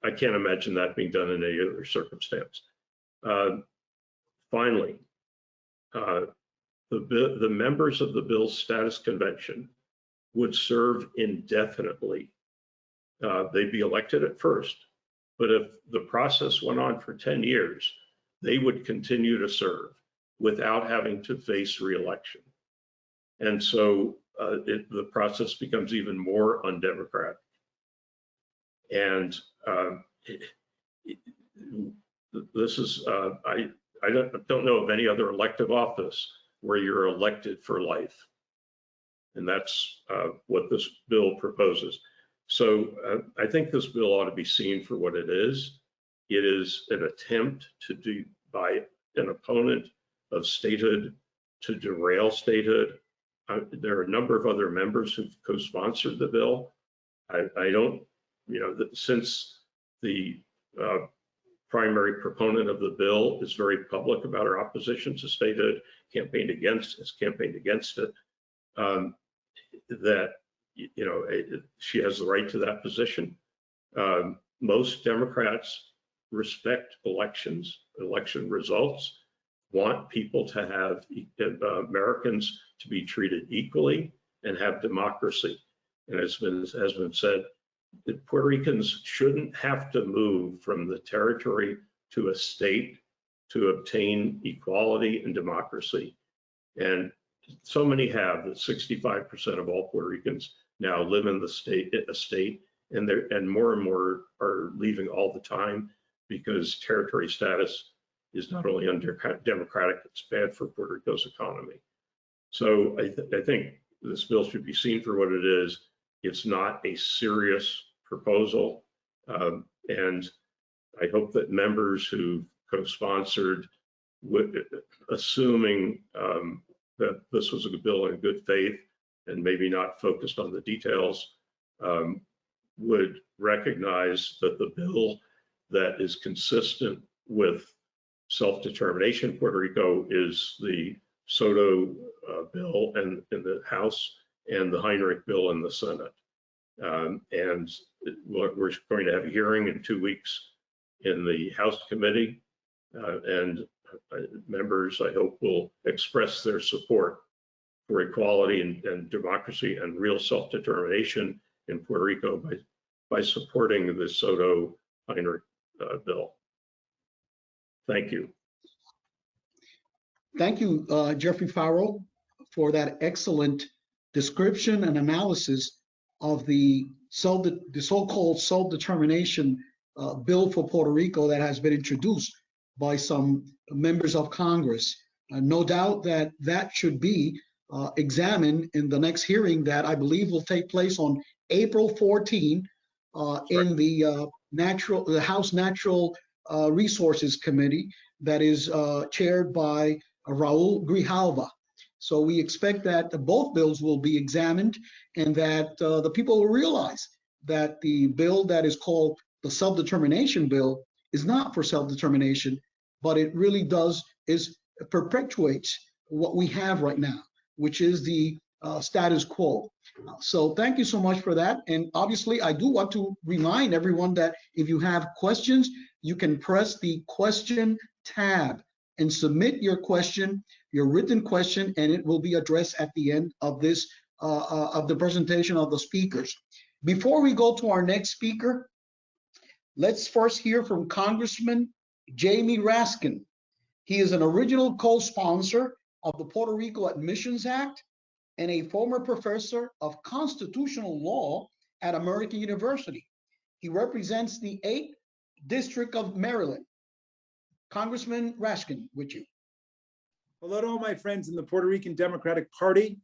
Speaker 7: I can't imagine that being done in any other circumstance. Finally, the members of the bill's status convention would serve indefinitely. They'd be elected at first, but if the process went on for 10 years, they would continue to serve without having to face re-election. And so the process becomes even more undemocratic. And this is, I don't know of any other elective office where you're elected for life. And that's what this bill proposes. So I think this bill ought to be seen for what it is. It is an attempt to do by an opponent of statehood to derail statehood. There are a number of other members who've co-sponsored the bill. I don't, since the primary proponent of the bill is very public about her opposition to statehood, campaigned against it, that she has the right to that position. Most Democrats respect election results, want people to have Americans to be treated equally and have democracy. And as has been said, that Puerto Ricans shouldn't have to move from the territory to a state to obtain equality and democracy. And so many have, that 65% of all Puerto Ricans now live in a state, and more are leaving all the time because territory status is not only undemocratic, it's bad for Puerto Rico's economy. So I think this bill should be seen for what it is. It's not a serious proposal, and I hope that members who co-sponsored, assuming that this was a bill in good faith and maybe not focused on the details, would recognize that the bill that is consistent with self-determination in Puerto Rico is the Soto bill in the House and the Heinrich bill in the Senate. And we're going to have a hearing in 2 weeks in the House committee, and members, I hope, will express their support for equality and democracy and real self-determination in Puerto Rico by supporting the Soto Heinrich bill. Thank you.
Speaker 1: Thank you, Jeffrey Farrell, for that excellent description and analysis of the so-called self-determination bill for Puerto Rico that has been introduced by some members of Congress. No doubt that that should be examined in the next hearing that I believe will take place on April 14 in the House Natural Resources Committee that is chaired by Raul Grijalva. So we expect that both bills will be examined and that the people will realize that the bill that is called the self-determination bill is not for self-determination, but it really perpetuates what we have right now, which is the status quo. So thank you so much for that. And obviously, I do want to remind everyone that if you have questions, you can press the question tab and submit your question, your written question, and it will be addressed at the end of this of the presentation of the speakers. Before we go to our next speaker, let's first hear from Congressman Jamie Raskin. He is an original co-sponsor of the Puerto Rico Admissions Act and a former professor of constitutional law at American University. He represents the 8th District of Maryland. Congressman Raskin, with you.
Speaker 8: Hello to all my friends in the Puerto Rican Democratic Party.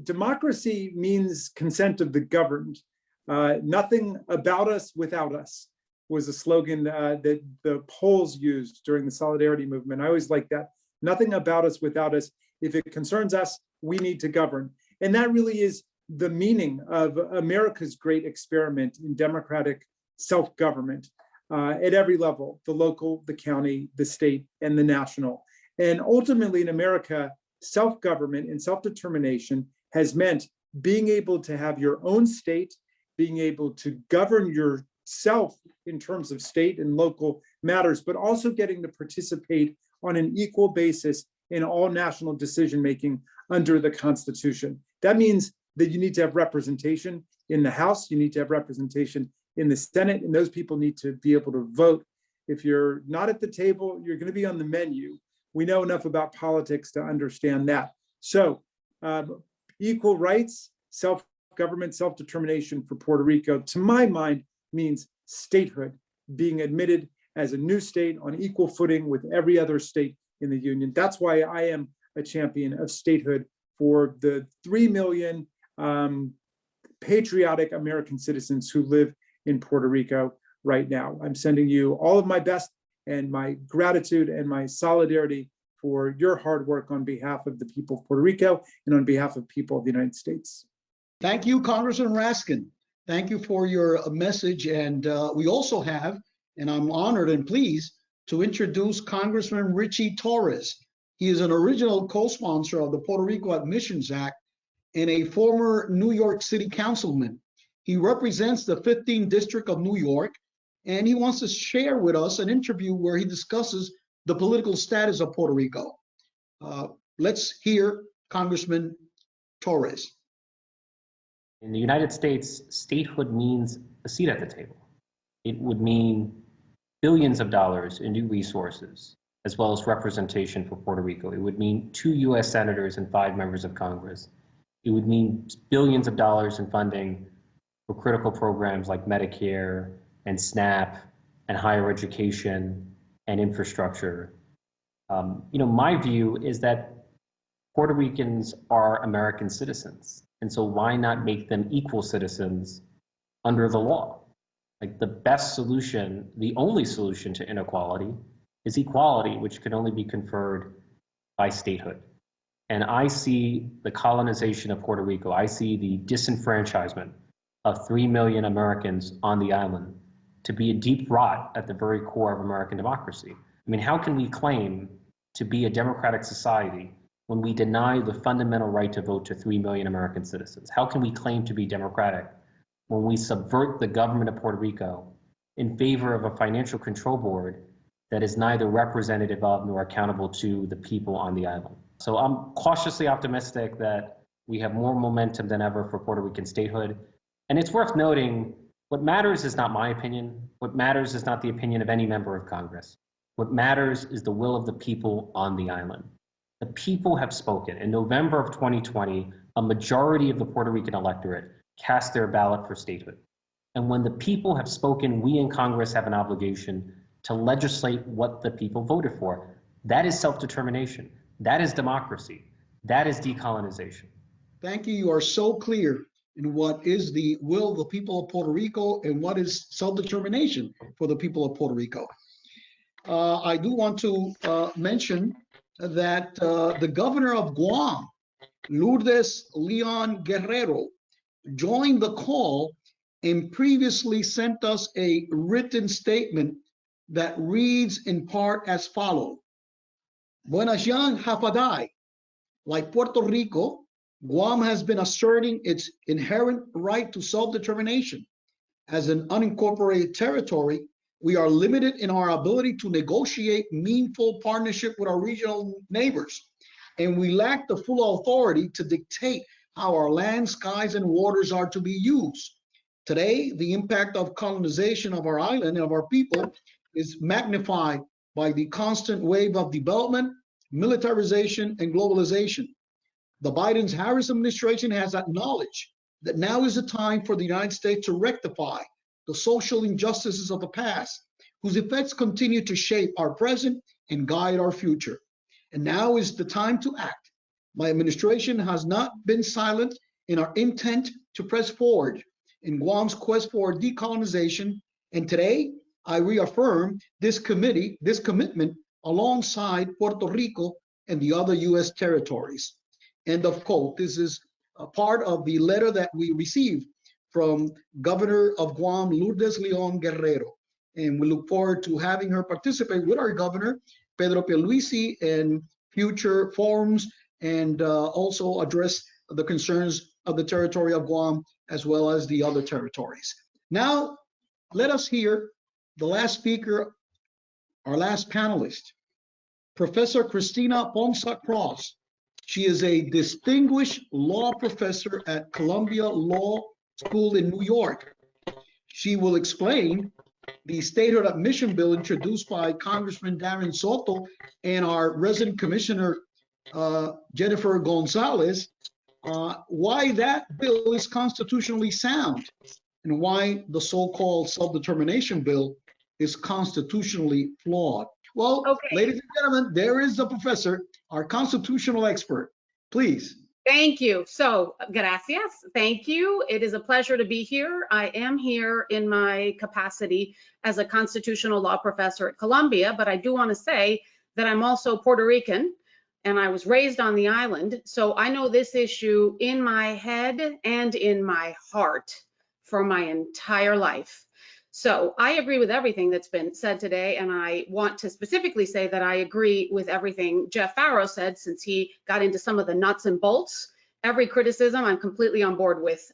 Speaker 8: Democracy means consent of the governed. Nothing about us without us was a slogan that the Poles used during the Solidarity movement. I always like that. Nothing about us without us. If it concerns us, we need to govern. And that really is the meaning of America's great experiment in democratic self-government at every level, the local, the county, the state, and the national. And ultimately in America, self-government and self-determination has meant being able to have your own state, being able to govern yourself in terms of state and local matters, but also getting to participate on an equal basis in all national decision-making under the Constitution. That means that you need to have representation in the House, you need to have representation in the Senate, and those people need to be able to vote. If you're not at the table, you're going to be on the menu. We know enough about politics to understand that. So equal rights, self-government, self-determination for Puerto Rico, to my mind, means statehood. being admitted as a new state on equal footing with every other state in the Union. That's why I am a champion of statehood for the 3 million patriotic American citizens who live in Puerto Rico right now. I'm sending you all of my best and my gratitude and my solidarity for your hard work on behalf of the people of Puerto Rico and on behalf of people of the United States.
Speaker 1: Thank you, Congressman Raskin. Thank you for your message. And we also have, and I'm honored and pleased to introduce Congressman Richie Torres. He is an original co-sponsor of the Puerto Rico Admissions Act and a former New York City councilman. He represents the 15th District of New York, and he wants to share with us an interview where he discusses the political status of Puerto Rico. Let's hear Congressman Torres.
Speaker 9: In the United States, statehood means a seat at the table. It would mean billions of dollars in new resources, as well as representation for Puerto Rico. It would mean 2 US senators and 5 members of Congress. It would mean billions of dollars in funding for critical programs like Medicare and SNAP and higher education and infrastructure. My view is that Puerto Ricans are American citizens. And so why not make them equal citizens under the law? Like, the best solution, the only solution to inequality is equality, which can only be conferred by statehood. And I see the colonization of Puerto Rico, I see the disenfranchisement of 3 million Americans on the island to be a deep rot at the very core of American democracy. I mean, how can we claim to be a democratic society when we deny the fundamental right to vote to 3 million American citizens? How can we claim to be democratic when we subvert the government of Puerto Rico in favor of a financial control board that is neither representative of nor accountable to the people on the island? So I'm cautiously optimistic that we have more momentum than ever for Puerto Rican statehood. And it's worth noting, what matters is not my opinion. What matters is not the opinion of any member of Congress. What matters is the will of the people on the island. The people have spoken. In November of 2020, a majority of the Puerto Rican electorate cast their ballot for statehood. And when the people have spoken, we in Congress have an obligation to legislate what the people voted for. That is self-determination. That is democracy. That is decolonization.
Speaker 1: Thank you. You are so clear in what is the will of the people of Puerto Rico and what is self-determination for the people of Puerto Rico. I do want to mention that the governor of Guam, Lourdes Leon Guerrero, joined the call and previously sent us a written statement that reads in part as follows. Buenas yan, Hapadai. Like Puerto Rico, Guam has been asserting its inherent right to self-determination. As an unincorporated territory, we are limited in our ability to negotiate meaningful partnership with our regional neighbors, and we lack the full authority to dictate how our land, skies, and waters are to be used. Today, the impact of colonization of our island and of our people is magnified by the constant wave of development, militarization, and globalization. The Biden-Harris administration has acknowledged that now is the time for the United States to rectify the social injustices of the past, whose effects continue to shape our present and guide our future. And now is the time to act. My administration has not been silent in our intent to press forward in Guam's quest for decolonization. And today, I reaffirm this commitment alongside Puerto Rico and the other U.S. territories. End of quote. This is a part of the letter that we received from Governor of Guam, Lourdes Leon Guerrero. And we look forward to having her participate with our governor, Pedro Pierluisi, in future forums and also address the concerns of the territory of Guam as well as the other territories. Now, let us hear the last speaker, our last panelist, Professor Cristina Ponsa Cross. She is a distinguished law professor at Columbia Law School in New York. She will explain the statehood admission bill introduced by Congressman Darren Soto and our resident commissioner, Jennifer Gonzalez, why that bill is constitutionally sound and why the so-called self-determination bill is constitutionally flawed. Well,
Speaker 10: Okay.
Speaker 1: ladies and gentlemen, there is the professor, our constitutional expert. Please.
Speaker 10: Thank you. So, gracias. Thank you. It is a pleasure to be here. I am here in my capacity as a constitutional law professor at Columbia, but I do want to say that I'm also Puerto Rican and I was raised on the island. So I know this issue in my head and in my heart for my entire life. So I agree with everything that's been said today, and I want to specifically say that I agree with everything Jeff Farrow said, since he got into some of the nuts and bolts. Every criticism, I'm completely on board with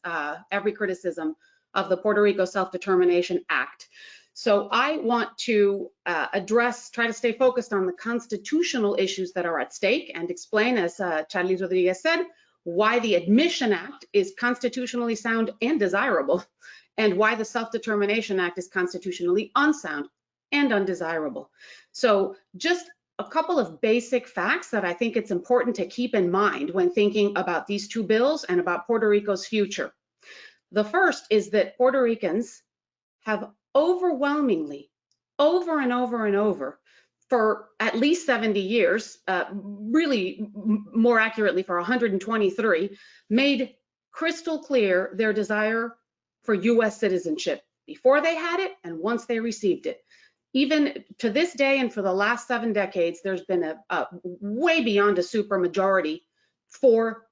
Speaker 10: every criticism of the Puerto Rico Self-Determination Act. So I want to try to stay focused on the constitutional issues that are at stake and explain, as Charlie Rodriguez said, why the Admission Act is constitutionally sound and desirable, and why the Self-Determination Act is constitutionally unsound and undesirable. So just a couple of basic facts that I think it's important to keep in mind when thinking about these two bills and about Puerto Rico's future. The first is that Puerto Ricans have overwhelmingly, over and over and over, for at least 70 years, really more accurately for 123, made crystal clear their desire for US citizenship before they had it and once they received it. Even to this day and for the last 7 decades, there's been a way beyond a supermajority for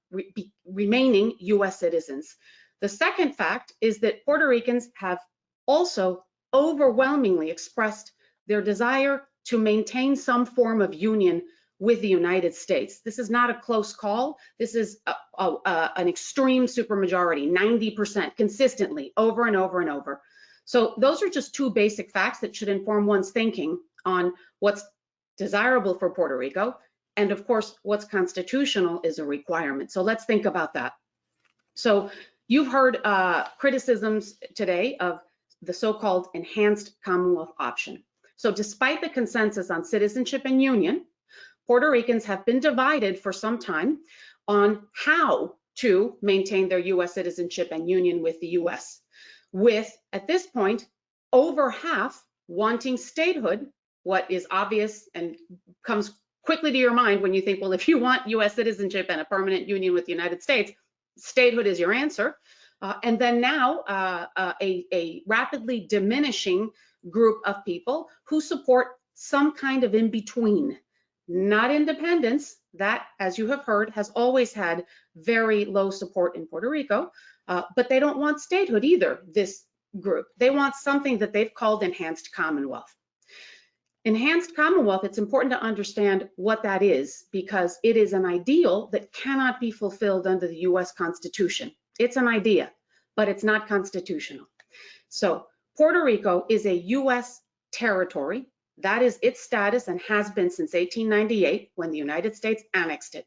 Speaker 10: remaining US citizens. The second fact is that Puerto Ricans have also overwhelmingly expressed their desire to maintain some form of union with the United States. This is not a close call. This is an extreme supermajority, 90% consistently, over and over and over. So those are just two basic facts that should inform one's thinking on what's desirable for Puerto Rico. And of course, what's constitutional is a requirement. So let's think about that. So you've heard criticisms today of the so-called enhanced Commonwealth option. So despite the consensus on citizenship and union, Puerto Ricans have been divided for some time on how to maintain their US citizenship and union with the US, with, at this point, over half wanting statehood, what is obvious and comes quickly to your mind when you think, well, if you want US citizenship and a permanent union with the United States, statehood is your answer. And then now a rapidly diminishing group of people who support some kind of in-between, not independence. That, as you have heard, has always had very low support in Puerto Rico, but they don't want statehood either, this group. They want something that they've called enhanced Commonwealth. Enhanced Commonwealth, it's important to understand what that is, because it is an ideal that cannot be fulfilled under the US Constitution. It's an idea, but it's not constitutional. So Puerto Rico is a US territory. That is its status and has been since 1898, when the United States annexed it.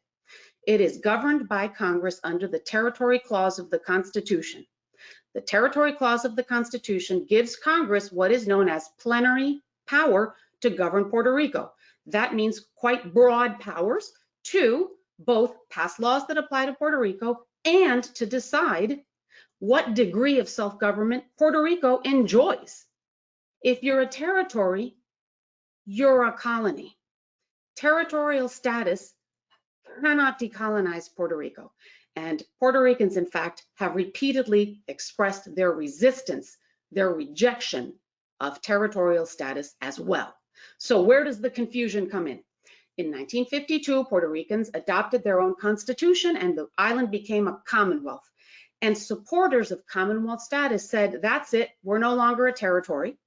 Speaker 10: It is governed by Congress under the Territory Clause of the Constitution. The Territory Clause of the Constitution gives Congress what is known as plenary power to govern Puerto Rico. That means quite broad powers to both pass laws that apply to Puerto Rico and to decide what degree of self-government Puerto Rico enjoys. If you're a territory, you're a colony. Territorial status cannot decolonize Puerto Rico. And Puerto Ricans, in fact, have repeatedly expressed their resistance, their rejection of territorial status as well. So where does the confusion come in? In 1952, Puerto Ricans adopted their own constitution and the island became a commonwealth. And supporters of Commonwealth status said, that's it, we're no longer a territory.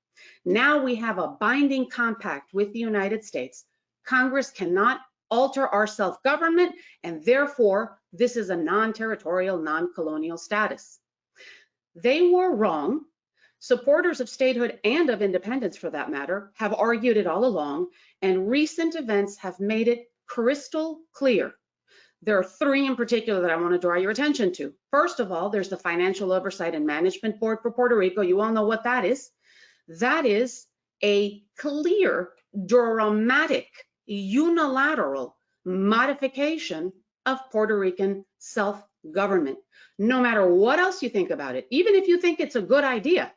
Speaker 10: Now we have a binding compact with the United States. Congress cannot alter our self-government, and therefore this is a non-territorial, non-colonial status. They were wrong. Supporters of statehood and of independence, for that matter, have argued it all along, and recent events have made it crystal clear. There are 3 in particular that I want to draw your attention to. First of all, there's the Financial Oversight and Management Board for Puerto Rico. You all know what that is. That is a clear, dramatic, unilateral modification of Puerto Rican self-government. No matter what else you think about it, even if you think it's a good idea,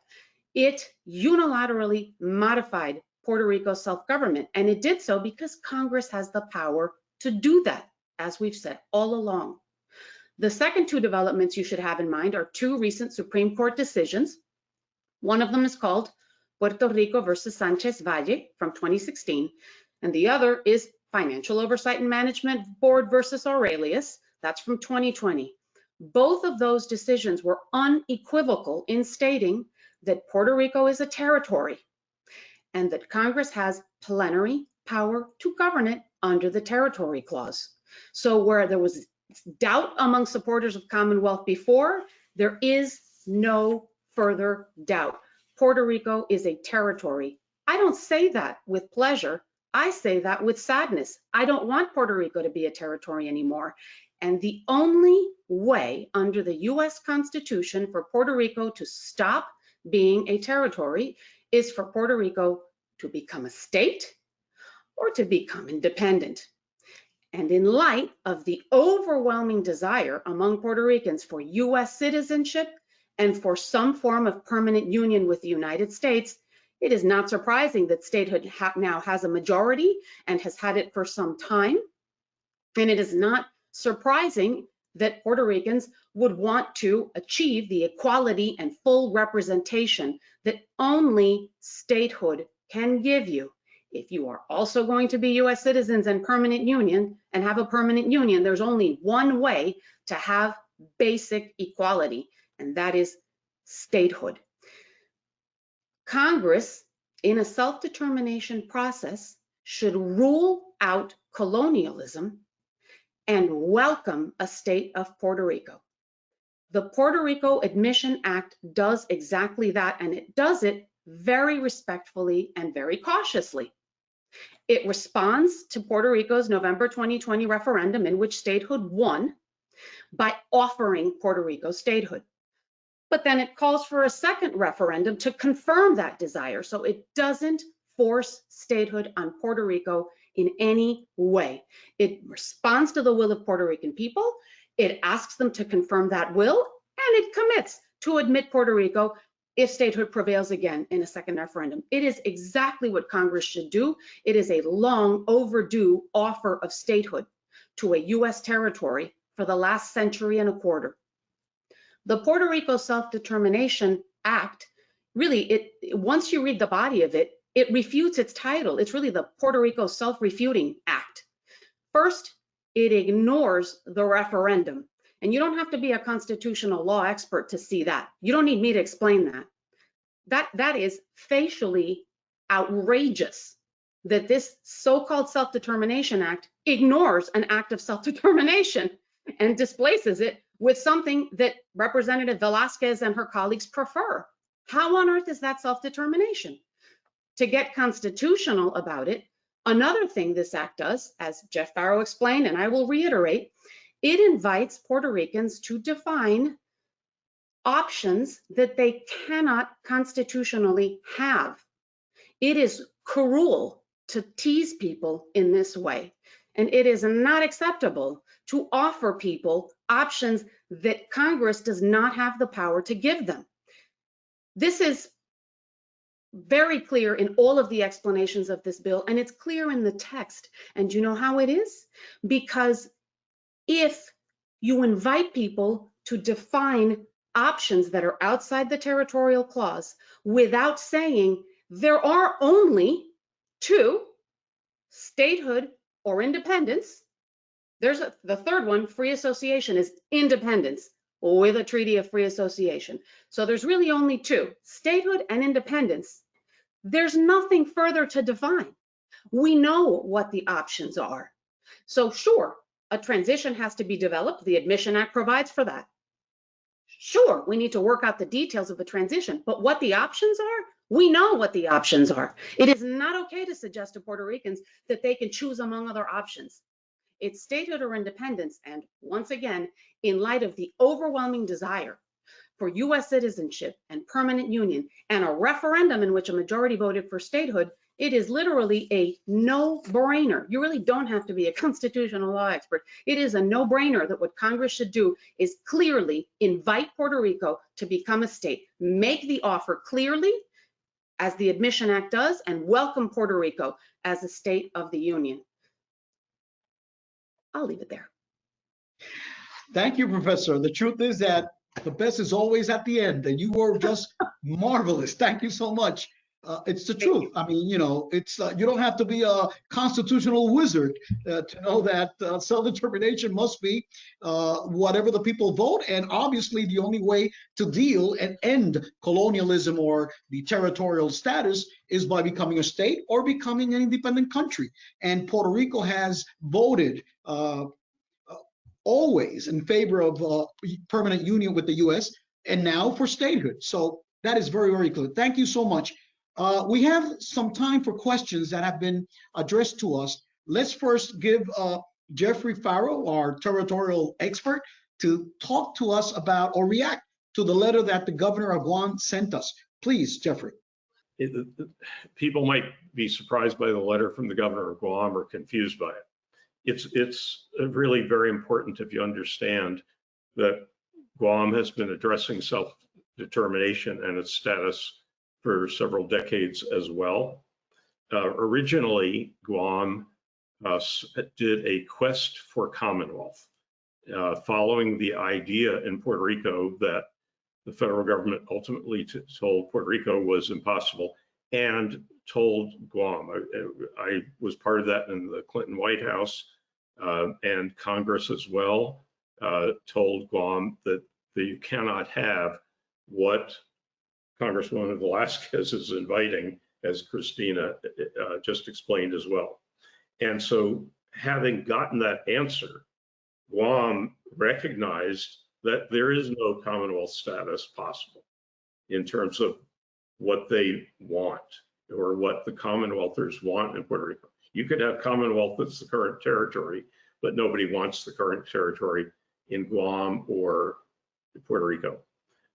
Speaker 10: it unilaterally modified Puerto Rico's self-government. And it did so because Congress has the power to do that, as we've said all along. The second two developments you should have in mind are two recent Supreme Court decisions. One of them is called Puerto Rico versus Sanchez Valle from 2016, and the other is Financial Oversight and Management Board versus Aurelius. That's from 2020. Both of those decisions were unequivocal in stating that Puerto Rico is a territory and that Congress has plenary power to govern it under the Territory Clause. So where there was doubt among supporters of Commonwealth before, there is no further doubt. Puerto Rico is a territory. I don't say that with pleasure. I say that with sadness. I don't want Puerto Rico to be a territory anymore. And the only way under the US Constitution for Puerto Rico to stop being a territory is for Puerto Rico to become a state or to become independent. And in light of the overwhelming desire among Puerto Ricans for US citizenship and for some form of permanent union with the United States, it is not surprising that statehood now has a majority and has had it for some time. And it is not surprising that Puerto Ricans would want to achieve the equality and full representation that only statehood can give you. If you are also going to be US citizens and permanent union and have a permanent union, there's only one way to have basic equality, and that is statehood. Congress, in a self-determination process, should rule out colonialism and welcome a state of Puerto Rico. The Puerto Rico Admission Act does exactly that, and it does it very respectfully and very cautiously. It responds to Puerto Rico's November 2020 referendum in which statehood won by offering Puerto Rico statehood. But then it calls for a second referendum to confirm that desire. So it doesn't force statehood on Puerto Rico in any way. It responds to the will of Puerto Rican people. It asks them to confirm that will, and it commits to admit Puerto Rico if statehood prevails again in a second referendum. It is exactly what Congress should do. It is a long overdue offer of statehood to a US territory for the last century and a quarter. The Puerto Rico Self-Determination Act, really, once you read the body of it, it refutes its title. It's really the Puerto Rico Self-Refuting Act. First, it ignores the referendum. And you don't have to be a constitutional law expert to see that. You don't need me to explain that. That is facially outrageous that this so-called Self-Determination Act ignores an act of self-determination and displaces it with something that Representative Velasquez and her colleagues prefer. How on earth is that self-determination? To get constitutional about it, another thing this act does, as Jeff Barrow explained, and I will reiterate, it invites Puerto Ricans to define options that they cannot constitutionally have. It is cruel to tease people in this way, and it is not acceptable to offer people options that Congress does not have the power to give them. This is very clear in all of the explanations of this bill, and it's clear in the text. And you know how it is? Because if you invite people to define options that are outside the territorial clause without saying there are only two, statehood or independence, there's the third one, free association, is independence with a treaty of free association. So there's really only two, statehood and independence. There's nothing further to define. We know what the options are. So sure, a transition has to be developed. The Admission Act provides for that. Sure, we need to work out the details of the transition, but what the options are, we know what the options are. It is not okay to suggest to Puerto Ricans that they can choose among other options. It's statehood or independence, and once again, in light of the overwhelming desire for US citizenship and permanent union and a referendum in which a majority voted for statehood, it is literally a no-brainer. You really don't have to be a constitutional law expert. It is a no-brainer that what Congress should do is clearly invite Puerto Rico to become a state, make the offer clearly, as the Admission Act does, and welcome Puerto Rico as a state of the Union. I'll leave it there.
Speaker 1: Thank you, Professor. The truth is that the best is always at the end, and you were just marvelous. Thank you so much. It's the truth. I mean, you know, it's you don't have to be a constitutional wizard to know that self-determination must be whatever the people vote. And obviously, the only way to deal and end colonialism or the territorial status is by becoming a state or becoming an independent country. And Puerto Rico has voted always in favor of permanent union with the U.S. and now for statehood. So that is very, very clear. Thank you so much. We have some time for questions that have been addressed to us. Let's first give Jeffrey Farrow, our territorial expert, to talk to us about or react to the letter that the governor of Guam sent us. Please, Jeffrey.
Speaker 7: People might be surprised by the letter from the governor of Guam or confused by it. It's really very important if you understand that Guam has been addressing self-determination and its status for several decades as well. Originally, Guam did a quest for Commonwealth, following the idea in Puerto Rico that the federal government ultimately told Puerto Rico was impossible and told Guam. I was part of that in the Clinton White House, and Congress as well told Guam that you cannot have what Congresswoman Velasquez is inviting, as Christina just explained as well. And so, having gotten that answer, Guam recognized that there is no Commonwealth status possible in terms of what they want or what the Commonwealthers want in Puerto Rico. You could have Commonwealth that's the current territory, but nobody wants the current territory in Guam or Puerto Rico.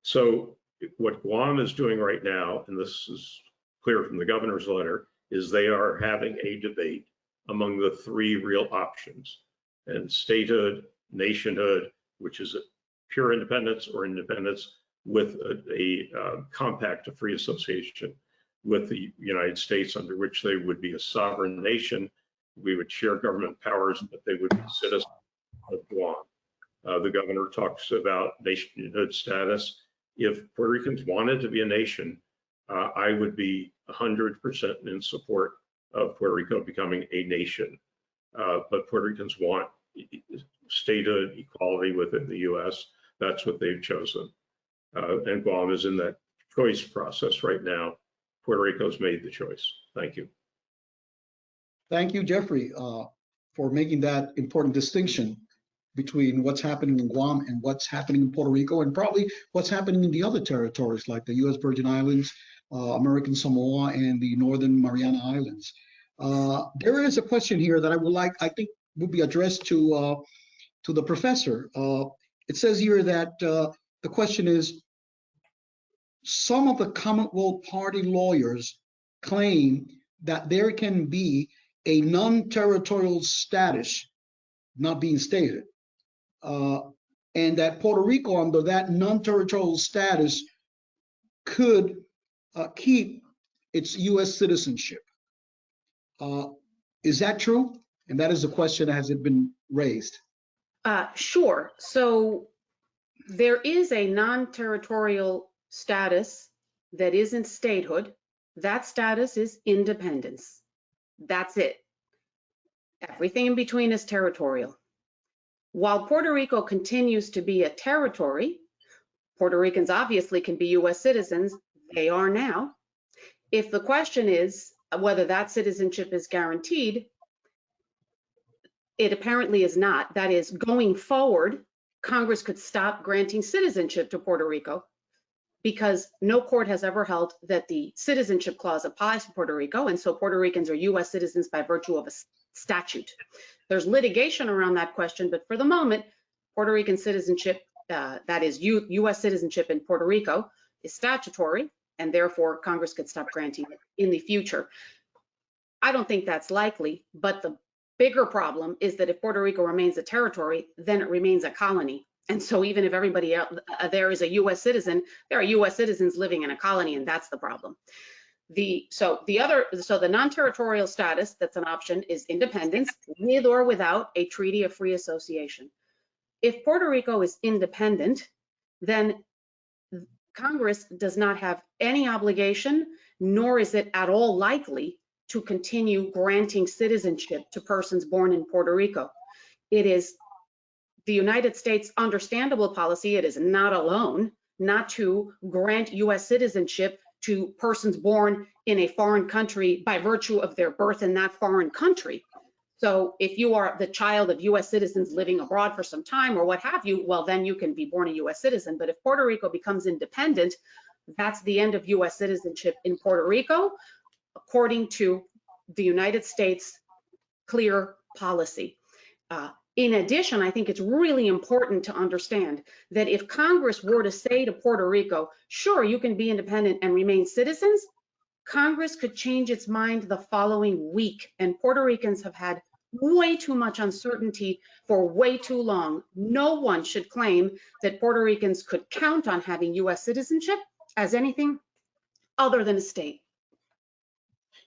Speaker 7: So what Guam is doing right now, and this is clear from the governor's letter, is they are having a debate among the three real options: and statehood, nationhood, which is pure independence, or independence with a compact of free association with the United States, under which they would be a sovereign nation. We would share government powers, but they would be citizens of Guam. The governor talks about nationhood status. If Puerto Ricans wanted to be a nation, I would be 100% in support of Puerto Rico becoming a nation. But Puerto Ricans want statehood, equality within the U.S. That's what they've chosen. And Guam is in that choice process right now. Puerto Rico's made the choice. Thank you.
Speaker 1: Thank you, Jeffrey, for making that important distinction between what's happening in Guam and what's happening in Puerto Rico, and probably what's happening in the other territories like the U.S. Virgin Islands, American Samoa, and the Northern Mariana Islands. There is a question here that I think would be addressed to the professor. It says here that the question is, some of the Commonwealth Party lawyers claim that there can be a non-territorial status not being stated, and that Puerto Rico, under that non-territorial status, could keep its U.S. citizenship. Is that true? And that is the question: has it been raised?
Speaker 10: Sure. So there is a non-territorial status that isn't statehood. That status is independence. That's it. Everything in between is territorial. While Puerto Rico continues to be a territory, Puerto Ricans obviously can be U.S. citizens. They are now. If the question is whether that citizenship is guaranteed, it apparently is not. That is, going forward, Congress could stop granting citizenship to Puerto Rico, because no court has ever held that the citizenship clause applies to Puerto Rico, and so Puerto Ricans are U.S. citizens by virtue of a statute. There's litigation around that question, but for the moment, Puerto Rican citizenship, that is U.S. citizenship in Puerto Rico, is statutory, and therefore Congress could stop granting it in the future. I don't think that's likely, but the bigger problem is that if Puerto Rico remains a territory, then it remains a colony. And so even if everybody else there is a U.S. citizen, there are U.S. citizens living in a colony, and that's the problem. So the non-territorial status, that's an option, is independence with or without a treaty of free association. If Puerto Rico is independent, then Congress does not have any obligation, nor is it at all likely to continue granting citizenship to persons born in Puerto Rico. It is the United States' understandable policy, it is not alone, not to grant US citizenship to persons born in a foreign country by virtue of their birth in that foreign country. So if you are the child of US citizens living abroad for some time or what have you, well, then you can be born a US citizen. But if Puerto Rico becomes independent, that's the end of US citizenship in Puerto Rico, according to the United States' clear policy. In addition, I think it's really important to understand that if Congress were to say to Puerto Rico, sure, you can be independent and remain citizens, Congress could change its mind the following week. And Puerto Ricans have had way too much uncertainty for way too long. No one should claim that Puerto Ricans could count on having US citizenship as anything other than a state.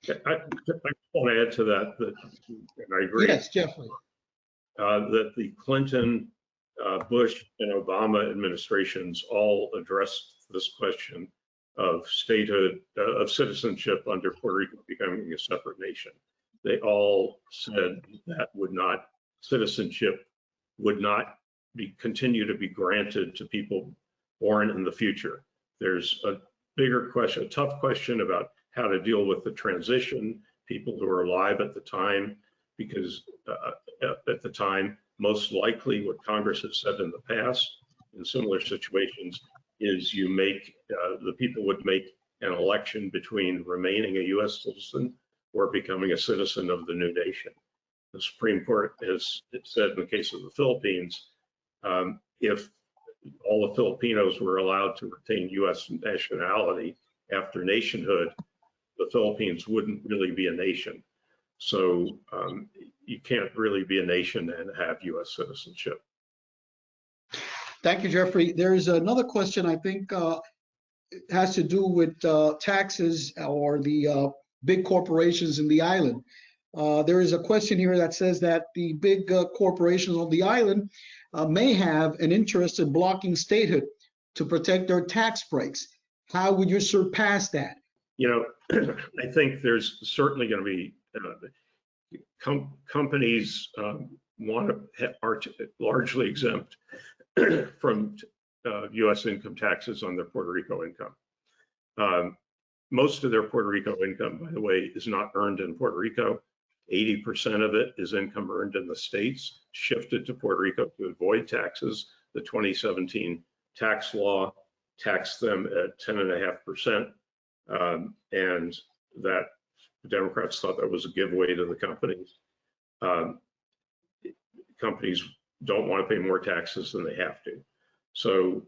Speaker 7: I want to add to that, and I agree.
Speaker 1: Yes, Jeffrey.
Speaker 7: That the Clinton, Bush, and Obama administrations all addressed this question of statehood, of citizenship under Puerto Rico becoming a separate nation. They all said that citizenship would not continue to be granted to people born in the future. There's a bigger question, a tough question about how to deal with the transition, people who are alive at the time, because at the time, most likely what Congress has said in the past in similar situations is the people would make an election between remaining a US citizen or becoming a citizen of the new nation. The Supreme Court has said in the case of the Philippines, if all the Filipinos were allowed to retain US nationality after nationhood, the Philippines wouldn't really be a nation. So you can't really be a nation and have US citizenship.
Speaker 1: Thank you, Jeffrey. There's another question I think has to do with taxes or the big corporations in the island. There is a question here that says that the big corporations on the island may have an interest in blocking statehood to protect their tax breaks. How would you surpass that?
Speaker 7: You know, I think there's certainly going to be companies are largely exempt from U.S. income taxes on their Puerto Rico income. Most of their Puerto Rico income, by the way, is not earned in Puerto Rico. 80% of it is income earned in the States, shifted to Puerto Rico to avoid taxes. The 2017 tax law taxed them at 10.5%, and that the Democrats thought that was a giveaway to the companies. Companies don't want to pay more taxes than they have to. So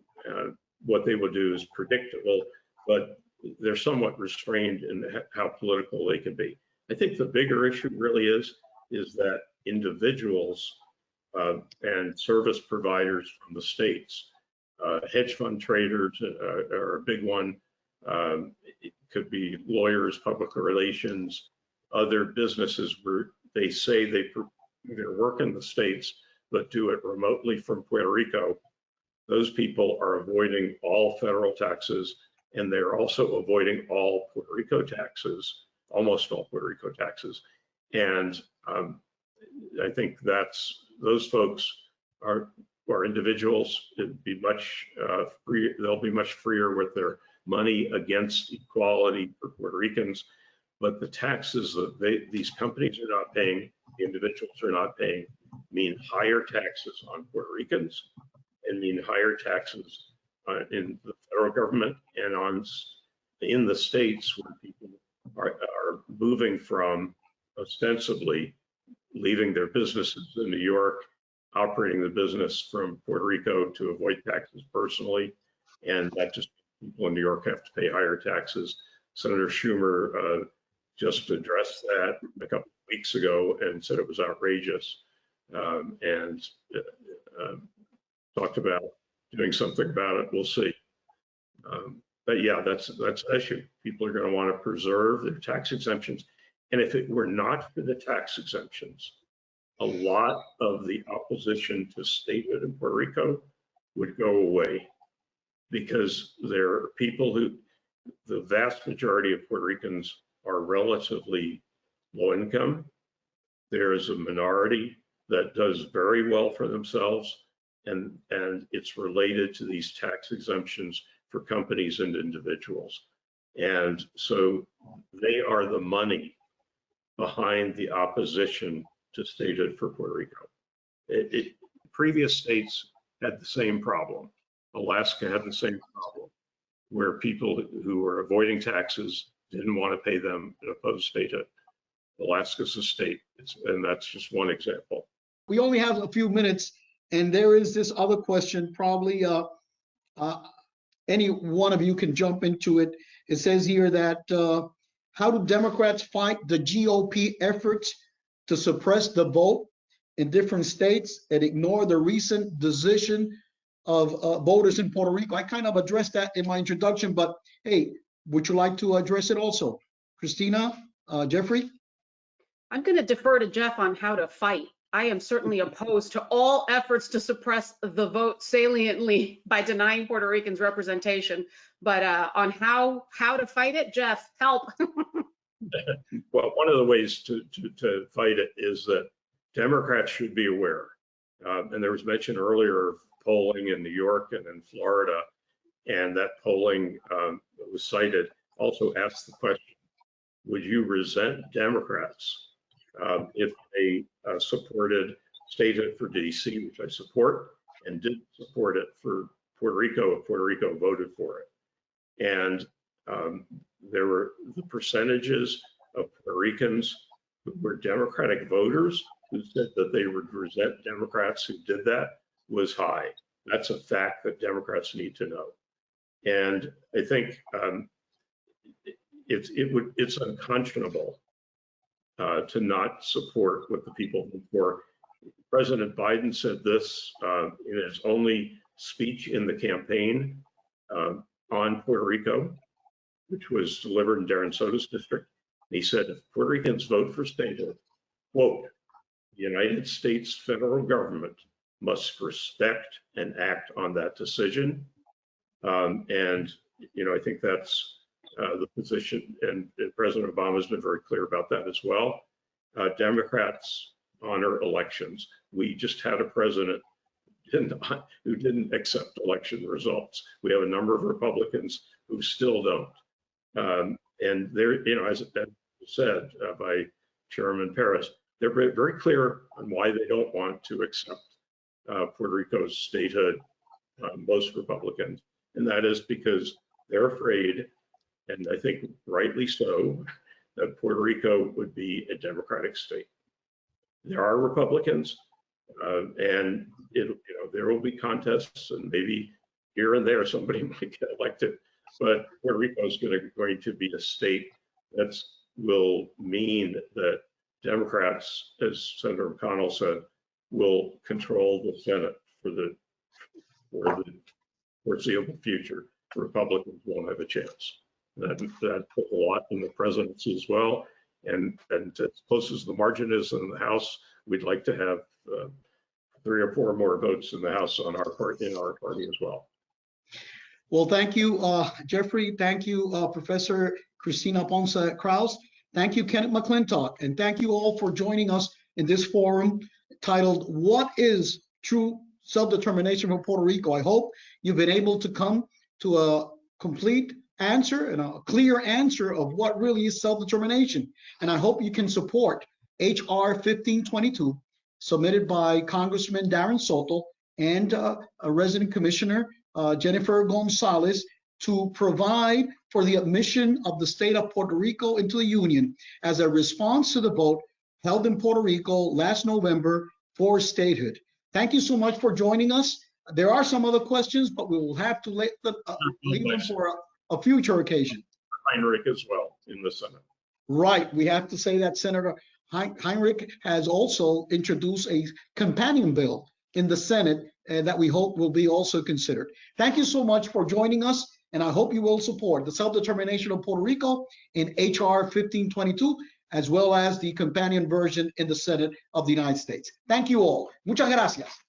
Speaker 7: what they will do is predictable, but they're somewhat restrained in how political they can be. I think the bigger issue really is that individuals and service providers from the states, hedge fund traders are a big one. It could be lawyers, public relations, other businesses where they say they work in the states, but do it remotely from Puerto Rico. Those people are avoiding all federal taxes, and they're also avoiding all Puerto Rico taxes, almost all Puerto Rico taxes. And I think those folks are individuals. It'd be much they'll be much freer with their money against equality for Puerto Ricans. But the taxes that these companies are not paying, the individuals are not paying, mean higher taxes on Puerto Ricans and mean higher taxes in the federal government and in the states where people are moving from ostensibly leaving their businesses in New York, operating the business from Puerto Rico to avoid taxes personally. And that just people in New York have to pay higher taxes. Senator Schumer just addressed that a couple of weeks ago and said it was outrageous, and talked about doing something about it. We'll see. But yeah, that's an issue. People are going to want to preserve their tax exemptions. And if it were not for the tax exemptions, a lot of the opposition to statehood in Puerto Rico would go away, because there are people who, the vast majority of Puerto Ricans are relatively low income. There is a minority that does very well for themselves, and it's related to these tax exemptions for companies and individuals. And so they are the money behind the opposition to statehood for Puerto Rico. Previous states had the same problem. Alaska had the same problem, where people who were avoiding taxes didn't want to pay them and opposed statehood. Alaska's a state, and that's just one example.
Speaker 1: We only have a few minutes, and there is this other question. Probably any one of you can jump into it. It says here that how do Democrats fight the GOP efforts to suppress the vote in different states and ignore the recent decision of voters in Puerto Rico? I kind of addressed that in my introduction, but hey, would you like to address it also? Christina, Jeffrey?
Speaker 10: I'm going to defer to Jeff on how to fight. I am certainly opposed to all efforts to suppress the vote saliently by denying Puerto Ricans representation. But on how to fight it, Jeff, help.
Speaker 7: Well, one of the ways to fight it is that Democrats should be aware. And there was mention earlier of polling in New York and in Florida, and that polling that was cited also asked the question, would you resent Democrats if they supported statehood for DC, which I support, and didn't support it for Puerto Rico if Puerto Rico voted for it? And there were the percentages of Puerto Ricans who were Democratic voters who said that they would resent Democrats who did that was high. That's a fact that Democrats need to know. And I think it's unconscionable to not support what the people vote for. President Biden said this in his only speech in the campaign on Puerto Rico, which was delivered in Darren Soto's district. He said, if Puerto Ricans vote for statehood, quote, the United States federal government must respect and act on that decision. And, you know, I think that's the position, and President Obama has been very clear about that as well. Democrats honor elections. We just had a president who didn't accept election results. We have a number of Republicans who still don't. And they're, you know, as said by Chairman Perez, they're very clear on why they don't want to accept Puerto Rico's statehood, most Republicans. And that is because they're afraid, and I think rightly so, that Puerto Rico would be a Democratic state. There are Republicans, and there will be contests, and maybe here and there somebody might get elected. But Puerto Rico is going to be a state that will mean that Democrats, as Senator McConnell said, will control the Senate for the foreseeable future. Republicans won't have a chance. That puts a lot in the presidency as well. And as close as the margin is in the House, we'd like to have 3 or 4 more votes in the House on our part, in our party as well.
Speaker 1: Well, thank you, Jeffrey. Thank you, Professor Christina Ponce Krause. Thank you, Kenneth McClintock. And thank you all for joining us in this forum titled, What is True Self-Determination for Puerto Rico? I hope you've been able to come to a complete answer and a clear answer of what really is self-determination. And I hope you can support H.R. 1522, submitted by Congressman Darren Soto and a resident commissioner, Jennifer Gonzalez, to provide for the admission of the state of Puerto Rico into the Union as a response to the vote held in Puerto Rico last November for statehood. Thank you so much for joining us. There are some other questions, but we will have to leave them for a future occasion.
Speaker 7: Heinrich as well in the Senate.
Speaker 1: Right. We have to say that Senator Heinrich has also introduced a companion bill in the Senate that we hope will be also considered. Thank you so much for joining us. And I hope you will support the self-determination of Puerto Rico in HR 1522, as well as the companion version in the Senate of the United States. Thank you all. Muchas gracias.